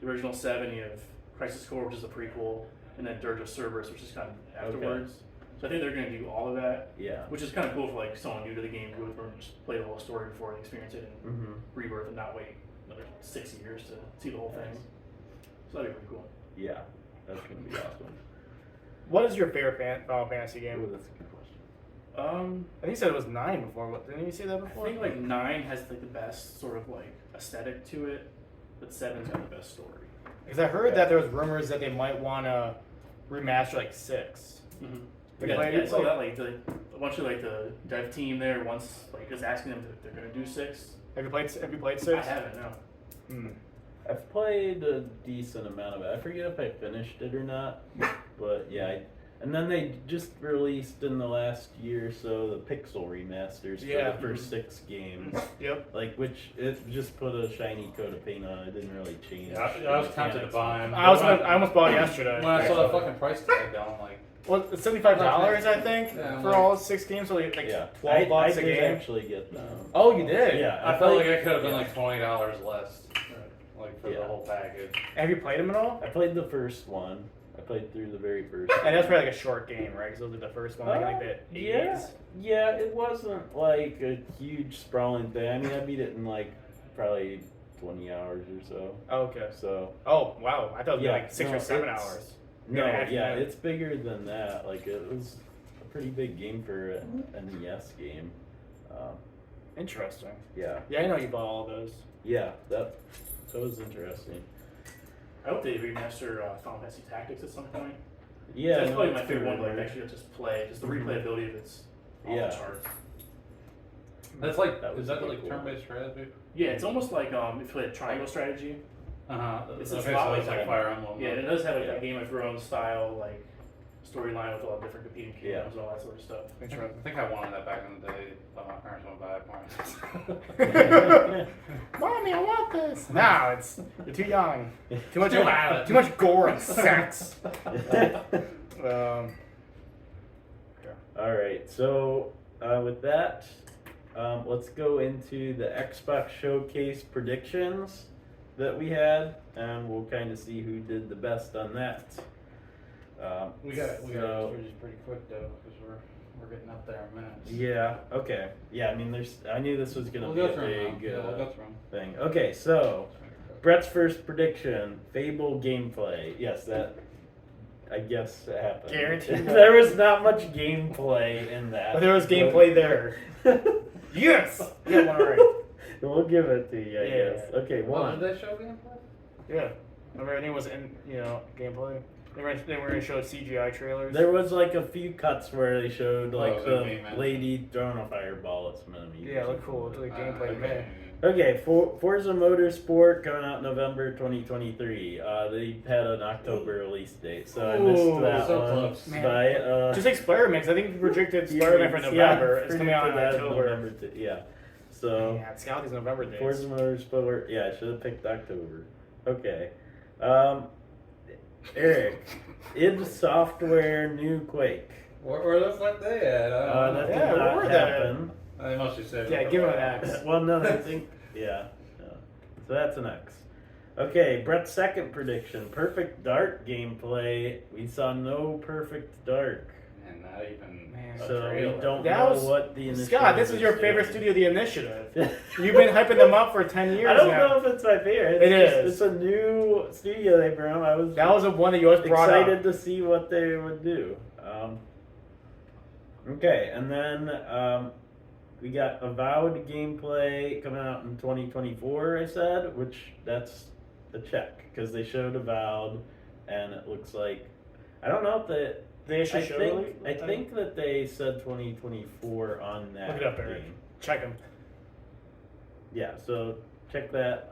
the original 7, you have Crisis Core, which is a prequel, and then Dirge of Cerberus, which is kind of afterwards. So I think they're gonna do all of that. Yeah. Which is kind of cool for like someone new to the game who would just play the whole story before they experience it in Rebirth and not wait another 6 years to see the whole thing. So that'd be pretty cool. Yeah, that's gonna be awesome. What is your favorite Final Fantasy game? Ooh, that's a good question. I think you said it was 9 before. What, didn't you say that before? I think like 9 has like the best sort of like aesthetic to it, but 7's got the best story. Because I heard that there was rumors that they might want to remaster like 6. Yeah, I saw that a bunch of like the dev team there once is asking them if they're gonna do 6. Have you played 6? I haven't, no. I've played a decent amount of it. I forget if I finished it or not, but yeah. And then they just released in the last year or so the Pixel remasters for the first 6 games. Yep. Which it just put a shiny coat of paint on it. It didn't really change. Yeah, I was tempted to buy them. I almost bought it yesterday. When I saw the fucking price tag down, I'm like, well, it's $75, I think, Yeah, for all 6 games. So like Yeah. $12 I a did game. actually get them. Oh, you did? Yeah. I felt like it could have been like $20 less, for Yeah. the whole package. Have you played them at all? I played the first one. I played through the very first one. And that's probably like a short game, right? Because those are the first one, like the 80s. Yeah, it wasn't like a huge sprawling thing. I mean, I beat it in like probably 20 hours or so. Oh, okay. So. Oh, wow. I thought it was Yeah, like 6 or 7 it's- hours. No, Yeah. it's bigger than that. Like it was a pretty big game for an NES game. Interesting. Yeah, Yeah, I know you bought all those. yeah, that was interesting. I hope they remaster Final Fantasy Tactics at some point. Yeah, That's no, probably my it's favorite one good. to like actually just play. Just the replayability of it's off Yeah. the charts. That's like, That was is that pretty like cool. turn-based strategy? Yeah, it's almost like if you play a triangle strategy. It's It's okay, a lot so like it's like that. Fire Emblem. Yeah, and it does have like Yeah. a Game of Thrones style storyline with all the different competing kingdoms and all that sort of stuff. I think I wanted that back in the day, but my parents won't buy it for me. Mommy, I want this. No, you're too young. Too much gore and sex. All right, so with that, let's go into the Xbox Showcase predictions that we had, and we'll kind of see who did the best on that. We got so- it pretty quick though, because we're getting up there in minutes. Yeah. Okay. Yeah. I mean, I knew this was gonna We'll be go a through them. big We'll go through them. thing. Okay. So, Brett's first prediction: Fable gameplay. Yes, that. I guess it happened. Guaranteed. There was not much gameplay in that. But there was gameplay there. Yes! Yeah, one right. We'll give it to you, I Yeah. guess. Okay, Well, one. did they show gameplay? Yeah. Remember, everything was in, gameplay. They were going to show CGI trailers. There was like a few cuts where they showed like Oh, the okay, man. lady throwing a fireball at some enemies. Yeah, it looked cool. It looked like gameplay to me. Okay. Okay, Forza Motorsport coming out November 2023. They had an October release date, so I missed Ooh, that so one close. Man. by Just like Spider-Man, 'cause I think we projected Spider-Man for November. It's coming out in October. Yeah, so Yeah, it's got these November dates. Forza Motorsport. Yeah, I should have picked October. Okay, Eric, id Software new Quake. Where the fuck they at? I don't That know. did Yeah, not where that happen. They must have said. Yeah, give him an X. Well, no, I think, yeah. So that's an X. Okay, Brett's second prediction: Perfect Dark gameplay. We saw no Perfect Dark, And not even. Man. a so we trailer. don't That know was- what the initiative. Scott, this is your favorite studio, The Initiative. You've been hyping them up for 10 years I don't now. know if it's my favorite. It It's is. It's a new studio they brought. I was That was the one that you always brought excited up. to see what they would do. Okay, and then we got Avowed gameplay coming out in 2024. I said, which that's a check because they showed Avowed, and it looks like I don't know if They actually showed it? I think that they said 2024 on that. Look it up, Eric. game. Check them. Yeah, so check that.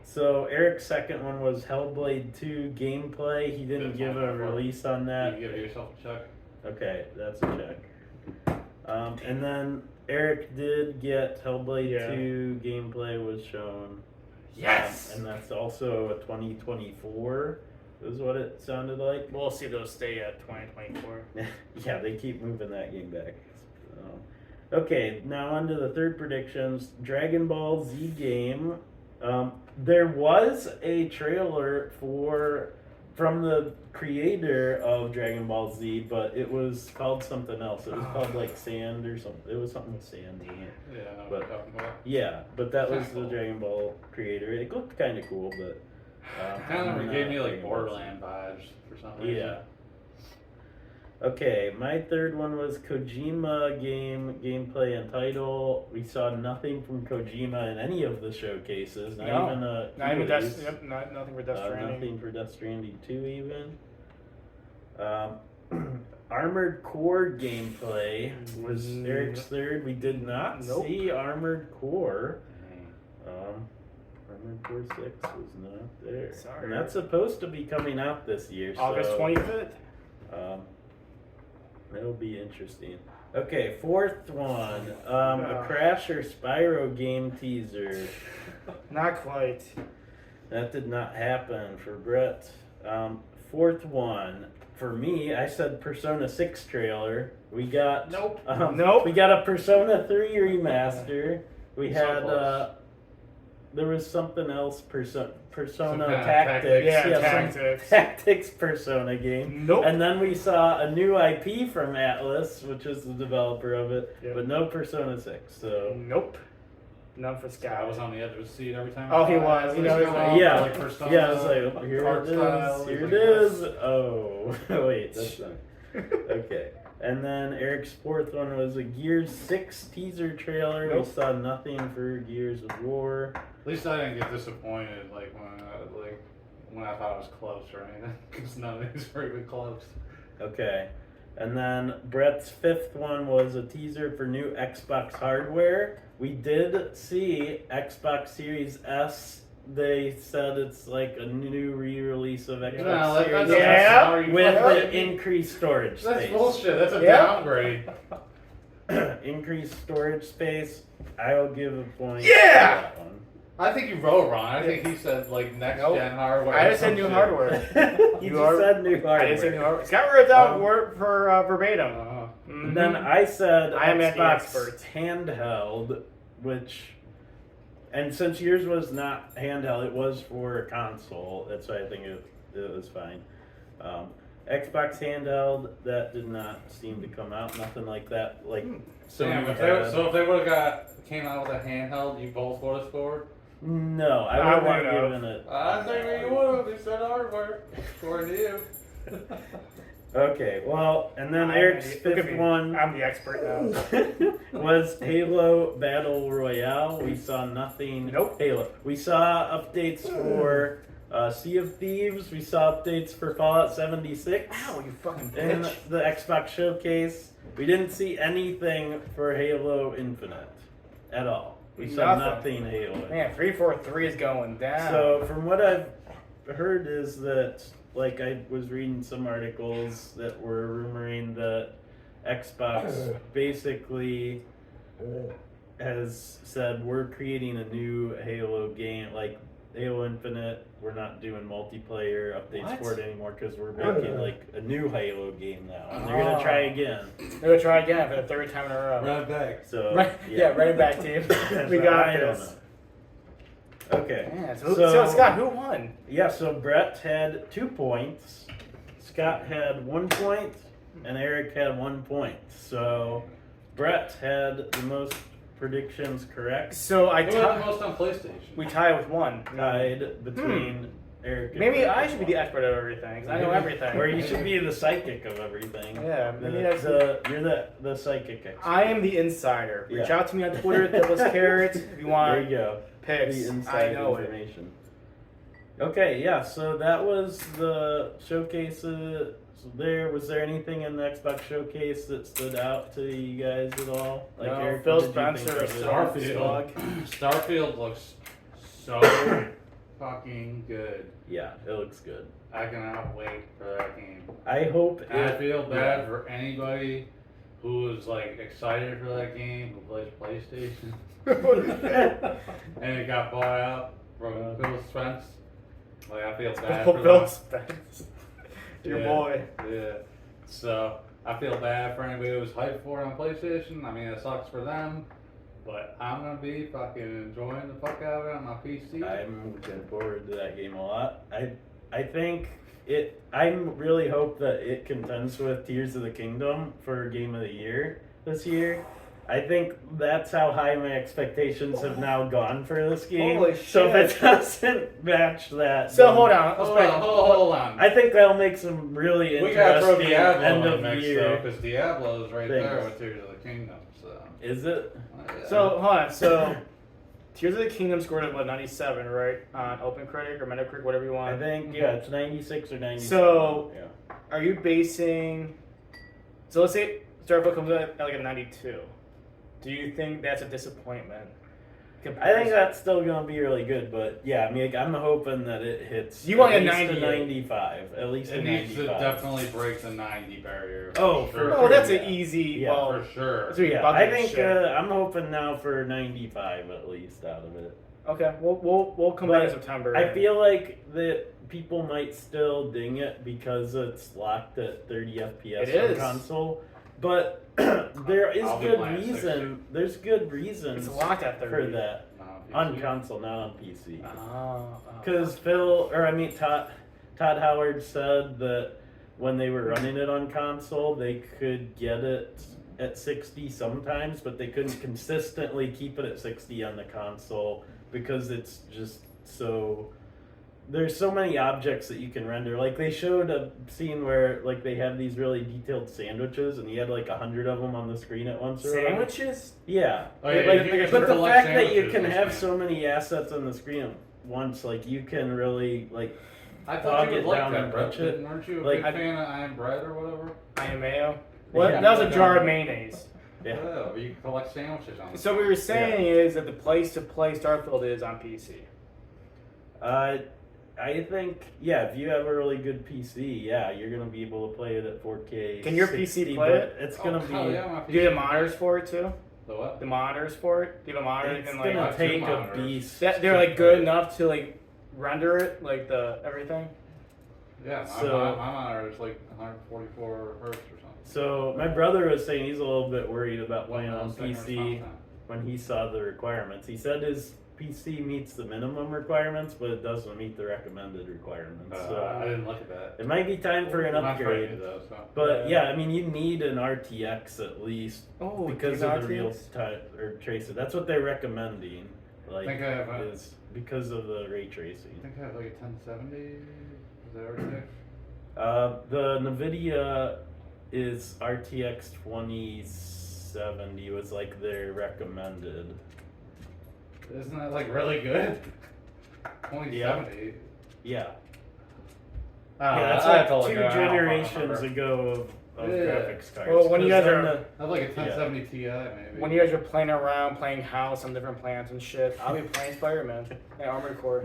So Eric's second one was Hellblade 2 gameplay. He didn't Good give one. a release on that. You give yourself a check. Okay, that's a check. And then Eric did get Hellblade Yeah. 2 gameplay was shown. Yes! And that's also a 2024, is what it sounded like. We'll see if they'll stay at 2024. Yeah, they keep moving that game back. Okay, now on to the third predictions. Dragon Ball Z game. There was a trailer from the creator of Dragon Ball Z, but it was called something else. It was called like Sand or something. It was something with sand in it. Yeah, I know what But- you're talking about. Yeah, but that was the Cool. Dragon Ball creator. It looked kind of cool, but Kind of I'm gave not me like Dragon Ball Z. Borderland vibes for some reason. Yeah. Okay, my third one was Kojima gameplay and title. We saw nothing from Kojima in any of the showcases. Not No. even a Not even release. nothing for Death Stranding. Nothing for Death Stranding 2 even. Armored Core gameplay was Eric's third. We did not Nope. see Armored Core. Dang. Armored Core 6 was not there. Sorry. And that's supposed to be coming out this year. August so, 25th. That'll be interesting. Okay, fourth one. A Ah. Crash or Spyro game teaser. Not quite. That did not happen for Brett. Fourth one. For me, I said Persona 6 trailer. We got Nope. We got a Persona 3 remaster. We So had close. there was something else Persona Some kind of Tactics. Yeah, some Tactics. Tactics Persona game. Nope. And then we saw a new IP from Atlas, which is the developer of it, Yep. but no Persona 6. So Nope. None for I Sky. was on the edge of the seat every time. Oh, I he saw was. it. You know, he's like- yeah, like Persona, yeah, I was like, here art it style, is, here he's it like, is. Oh, wait, that's not. Okay. And then Eric's fourth one was a Gears 6 teaser trailer. Nope. We saw nothing for Gears of War. At least I didn't get disappointed when I thought it was close or anything, because none of these were even close. Okay. And then Brett's fifth one was a teaser for new Xbox hardware. We did see Xbox Series S. They said it's like a new re-release of Xbox No, Series that's Yeah, sorry, with fuck. the increased storage That's space. bullshit. That's a Yeah. downgrade. Increased storage space. I'll give a point Yeah! to that one. I think you wrote wrong. I think he said like next Nope. gen hardware. I or just said some new shit. hardware. He You just are- said new hardware. I didn't say new hardware. It's got written down Um, word for verbatim. Uh-huh. Then I said I am at the Xbox experts. handheld, and since yours was not handheld, it was for a console. That's why I think it was fine. Xbox handheld, that did not seem to come out. Nothing like that. Like Damn, Sony if had. they would have came out with a handheld, you both would have scored. No, I I wouldn't have would've. given it. I think you would have. They said hardware. According to you. Okay, well, and then Eric's Look at fifth me. one I'm the expert now. was Halo Battle Royale. We saw nothing. Nope. Halo. We saw updates for Sea of Thieves. We saw updates for Fallout 76. Ow, you fucking In bitch. the Xbox showcase. We didn't see anything for Halo Infinite at all. We saw Nothing. nothing Halo. Man, 343 is going down. So from what I've heard is that, like, I was reading some articles that were rumoring that Xbox basically has said we're creating a new Halo game, like Halo Infinite. We're not doing multiplayer updates What? for it anymore because we're making like a new Halo game now, and they're gonna try again. They're gonna try again for the third time in a row. Right back. So Right, yeah, right back, team. We So got I don't this. know. Okay. Yeah, so Scott, who won? Yeah, so Brett had 2 points, Scott had 1 point, and Eric had 1 point. So Brett had the most predictions correct, So I Who had the tied. most on PlayStation? We tied with one. tied between Eric and Maybe Brett. I should be the expert of everything, 'cause I know everything. Or you should be the psychic of everything. Yeah, maybe that's You're the psychic expert. I am the insider. Reach Yeah. out to me on Twitter, Devil's Carrots, if you There want you go. picks. The I inside know it. information. Okay, yeah, so that was the showcase. Was there anything in the Xbox showcase that stood out to you guys at all? No, Eric, Phil what did you Spencer think is of it? still on the Starfield. slog. Starfield looks so fucking good. Yeah, it looks good. I cannot wait for that game. I hope And I it- feel bad yeah. for anybody who is like excited for that game, who plays PlayStation, and it got bought out from Phil Spence. Like, I feel bad for Bill them. Spence. Your Yeah. boy. Yeah. So I feel bad for anybody who was hyped for it on PlayStation. I mean, it sucks for them, but I'm gonna be fucking enjoying the fuck out of it on my PC. I'm looking forward to that game a lot. I think it. I really hope that it contends with Tears of the Kingdom for Game of the Year this year. I think that's how high my expectations have now gone for this game. Holy So if shit. it doesn't match that, So then hold on. Hold on. I think that'll make some really We gotta throw interesting Diablo end in the of mix though, year. because Diablo is right there things. with Tears of the Kingdom. So. Is it? Yeah. So hold on. So Tears of the Kingdom scored at what 97, right? On OpenCritic or Metacritic, whatever you want. I think it's 96 or 97. So- yeah. Are you basing? So let's say Starfield comes out at like a 92. Do you think that's a disappointment? I think that's still gonna be really good, but yeah, I mean, like, I'm hoping that it hits. You want at a least 98. 95, at least a It needs to 95. definitely break the 90 barrier. Oh, for Oh, that's yeah. an easy. Yeah, well, for sure. that's what you're Yeah, I bugging think shit. I'm hoping now for 95 at least out of it. Okay, we'll come back in But September. I feel like that people might still ding it because it's locked at 30 FPS It on is. console, but there is I'll be good playing 60. reason. There's good reasons it's locked at 30. for that No, on PC. console, not on PC. Oh. Because Todd Howard said that when they were running it on console, they could get it at 60 sometimes, but they couldn't consistently keep it at 60 on the console because it's just so. There's so many objects that you can render. Like they showed a scene where like they have these really detailed sandwiches, and he had like 100 of them on the screen at once. Or whatever. Sandwiches? Yeah. Oh, yeah, Like, you can but the collect fact that you sandwiches can on have screen. so many assets on the screen at once, like you can really like. I thought you Dog would it like down that, and bro. touch it. Weren't you a Like, big fan of Iron Bread or whatever? I am mayo. What? Yeah. That was a jar of mayonnaise. Yeah. Oh, you can collect sandwiches on it. So what we were saying is that the place to play Starfield is on PC. I think if you have a really good PC, you're gonna be able to play it at 4K. Can your 60, PC play but it? It's gonna Oh, hell be. yeah, my Do you have PC. monitors for it too? The what? The monitors for it? Do you have a monitor It's and gonna like two take a monitors. beast. they're like good enough to like render it like the everything? Yeah, So- my monitor is like 144 hertz or something. So my brother was saying he's a little bit worried about playing Well, on second PC content. when he saw the requirements. He said his PC meets the minimum requirements, but it doesn't meet the recommended requirements. I So didn't look at that. it might be time for an My friend upgrade. did though, so. But yeah, I mean, you need an RTX at least Oh, because of the real time or tracer. That's what they're recommending. I Like, think I have a, is because of the ray I tracing. think I have like a 1070. Is that RTX? The NVIDIA is RTX 2070 was like their recommended. Isn't that like really good? 2070. Yeah. Oh, Yeah, that's I have to like look 2 it up. I don't generations remember. ago of Yeah. graphics cards. Well, when you 'Cause guys on are- the- I have like a 1070 Ti maybe. When you guys are playing around, playing house on different planets and shit, I'll be playing Spider-Man and Armored Core.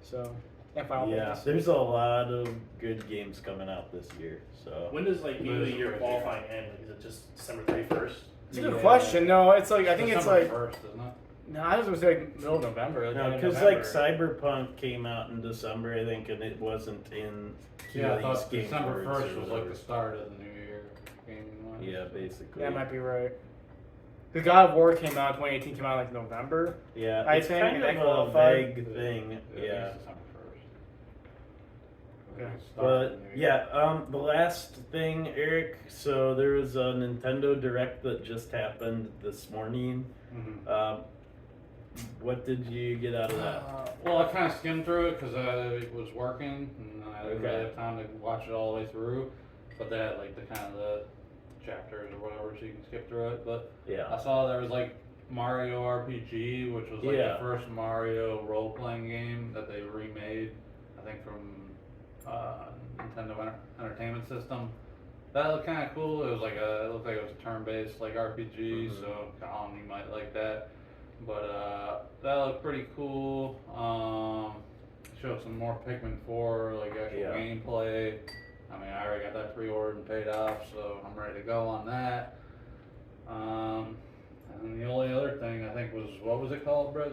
So, and Final yeah, Fantasy. there's a lot of good games coming out this year. So When does like Game of the Liz Year right qualifying end? Like, is it just December 31st? It's a good Yeah. question. No, it's like I think it's December like 1st, isn't it? no, I was gonna say like middle of November. Like no, end of because like November. Cyberpunk came out in December, I think, and it wasn't in Yeah, I Keely's thought Game December Awards 1st or was like whatever. the start of the new year gaming wise. Yeah, basically. That might be right. The God of War came out 2018 came out like November. Yeah, I it's think kind that of a qualified. vague thing. I think Yeah. it's December 1st. Okay. Start of But the new year. yeah, the last thing, Eric. So there was a Nintendo Direct that just happened this morning. Mhm. What did you get out of that? Well, I kind of skimmed through it because I was working and I didn't really Okay. have time to watch it all the way through. But they had like the kind of the chapters or whatever, so you can skip through it. But I Yeah. saw there was like Mario RPG, which was like Yeah. the first Mario role-playing game that they remade, I think from Nintendo Entertainment System. That looked kind of cool. It was like it looked like it was a turn-based like RPG, Mhm. so Colin, you might like that. But that looked pretty cool. showed some more Pikmin 4, like actual Yeah. gameplay. I mean, I already got that pre-ordered and paid off, so I'm ready to go on that. And the only other thing I think was, what was it called, Brett?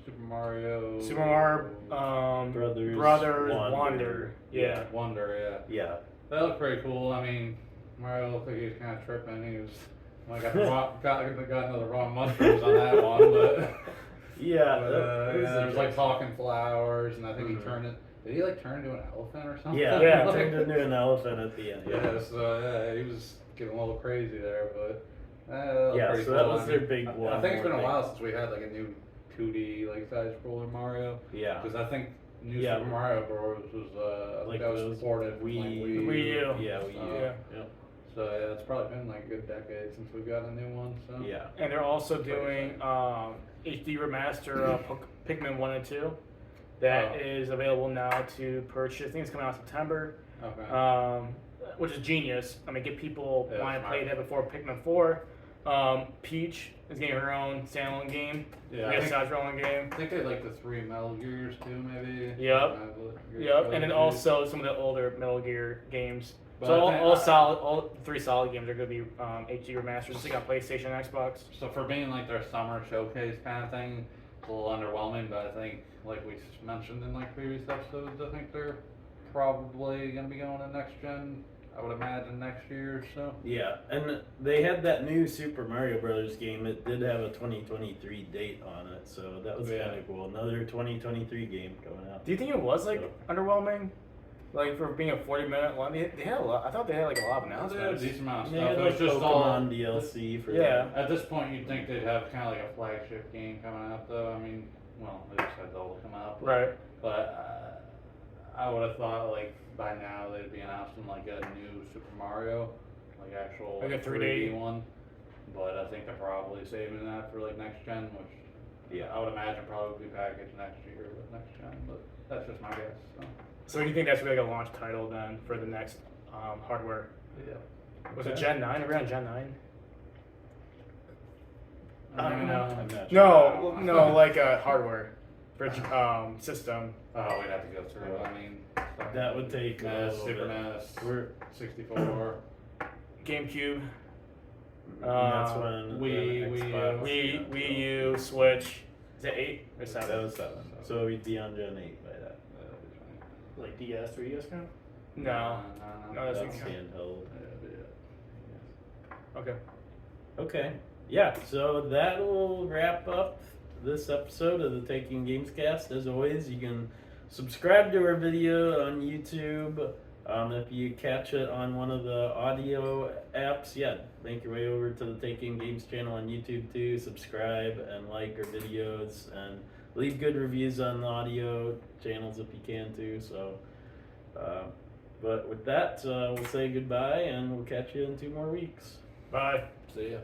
Super Mario. Super Mario Brothers Wander. Yeah. Wonder, yeah. Yeah. That looked pretty cool. I mean, Mario looked like he was kind of tripping. He was, I got another wrong mushrooms on that one, but. Yeah. There's like talking flowers, and I think he turned it. Did he like turn into an elephant or something? Yeah, Yeah. turned into an elephant at the end. Yeah, so yeah, he was getting a little crazy there, but that was Yeah, pretty so cool. that was I their mean, big I one. think it's been a more while thing. since we had like a new 2D like side scroller Mario. Yeah. Because I think New Yeah. Super Mario Bros was I Like think that was those ported from, like, Wii Wii U. Yeah, Wii U. Yeah. Yep. So yeah, it's probably been like a good decade since we've got a new one. So Yeah. And they're also doing HD remaster of Pikmin 1 and 2. That is available now to purchase. I think it's coming out in September. Okay. Which is genius. I mean, get people Yeah, wanting to play smart. that before Pikmin 4. Peach is getting her own standalone game. Yeah, Like I a side-scrolling game. think they like the 3 Metal Gears too, maybe. Yep. Gear Yep, and then trilogy. also some of the older Metal Gear games. But So I think- all 3 solid games are going to be HD remasters. Just like on PlayStation and Xbox. So for being like their summer showcase kind of thing, it's a little underwhelming. But I think, like we mentioned in like previous episodes, I think they're probably gonna be going to next gen. I would imagine next year or so. Yeah, and they had that new Super Mario Brothers game. It did have a 2023 date on it, so that was Yeah. kind of cool. Another 2023 game coming out. Do you think it was like So- underwhelming? Like for being a 40-minute one, they had a lot. I thought they had like a lot of They had a announcements. decent amount of They stuff. had It like was just Pokemon all. DLC for Yeah. At this point, you'd think they'd have kind of like a flagship game coming out, though. I mean, well, they just had Zelda come out, but, Right. But I would have thought like by now they'd be announcing like a new Super Mario, like actual Like a 3D 3D one. But I think they're probably saving that for like next gen, which Yeah. I would imagine probably be packaged next year with next gen. But that's just my guess. So. So do you think that's really like a launch title then for the next hardware? Yeah. Was it Gen 9? Are we on Gen 9? I don't know. I'm not sure. No, like hardware for system. Oh, we'd have to go through. I mean, That would take a NES, little Super bit. NES, We're 64. GameCube, that's when Wii, the Wii U. Xbox- Wii U, Switch. Is it 8 or That 7? was 7. So we'd be on Gen 8 by that. Like DS, 3DS count? No. No, that's That's okay. handheld. Okay. Okay. Yeah, so that will wrap up this episode of the Taking Gamescast. As always, you can subscribe to our video on YouTube. If you catch it on one of the audio apps, yeah, make your way over to the Taking Games channel on YouTube too. Subscribe and like our videos and leave good reviews on the audio channels if you can too. So, but with that, we'll say goodbye and we'll catch you in 2 more weeks. Bye. See ya.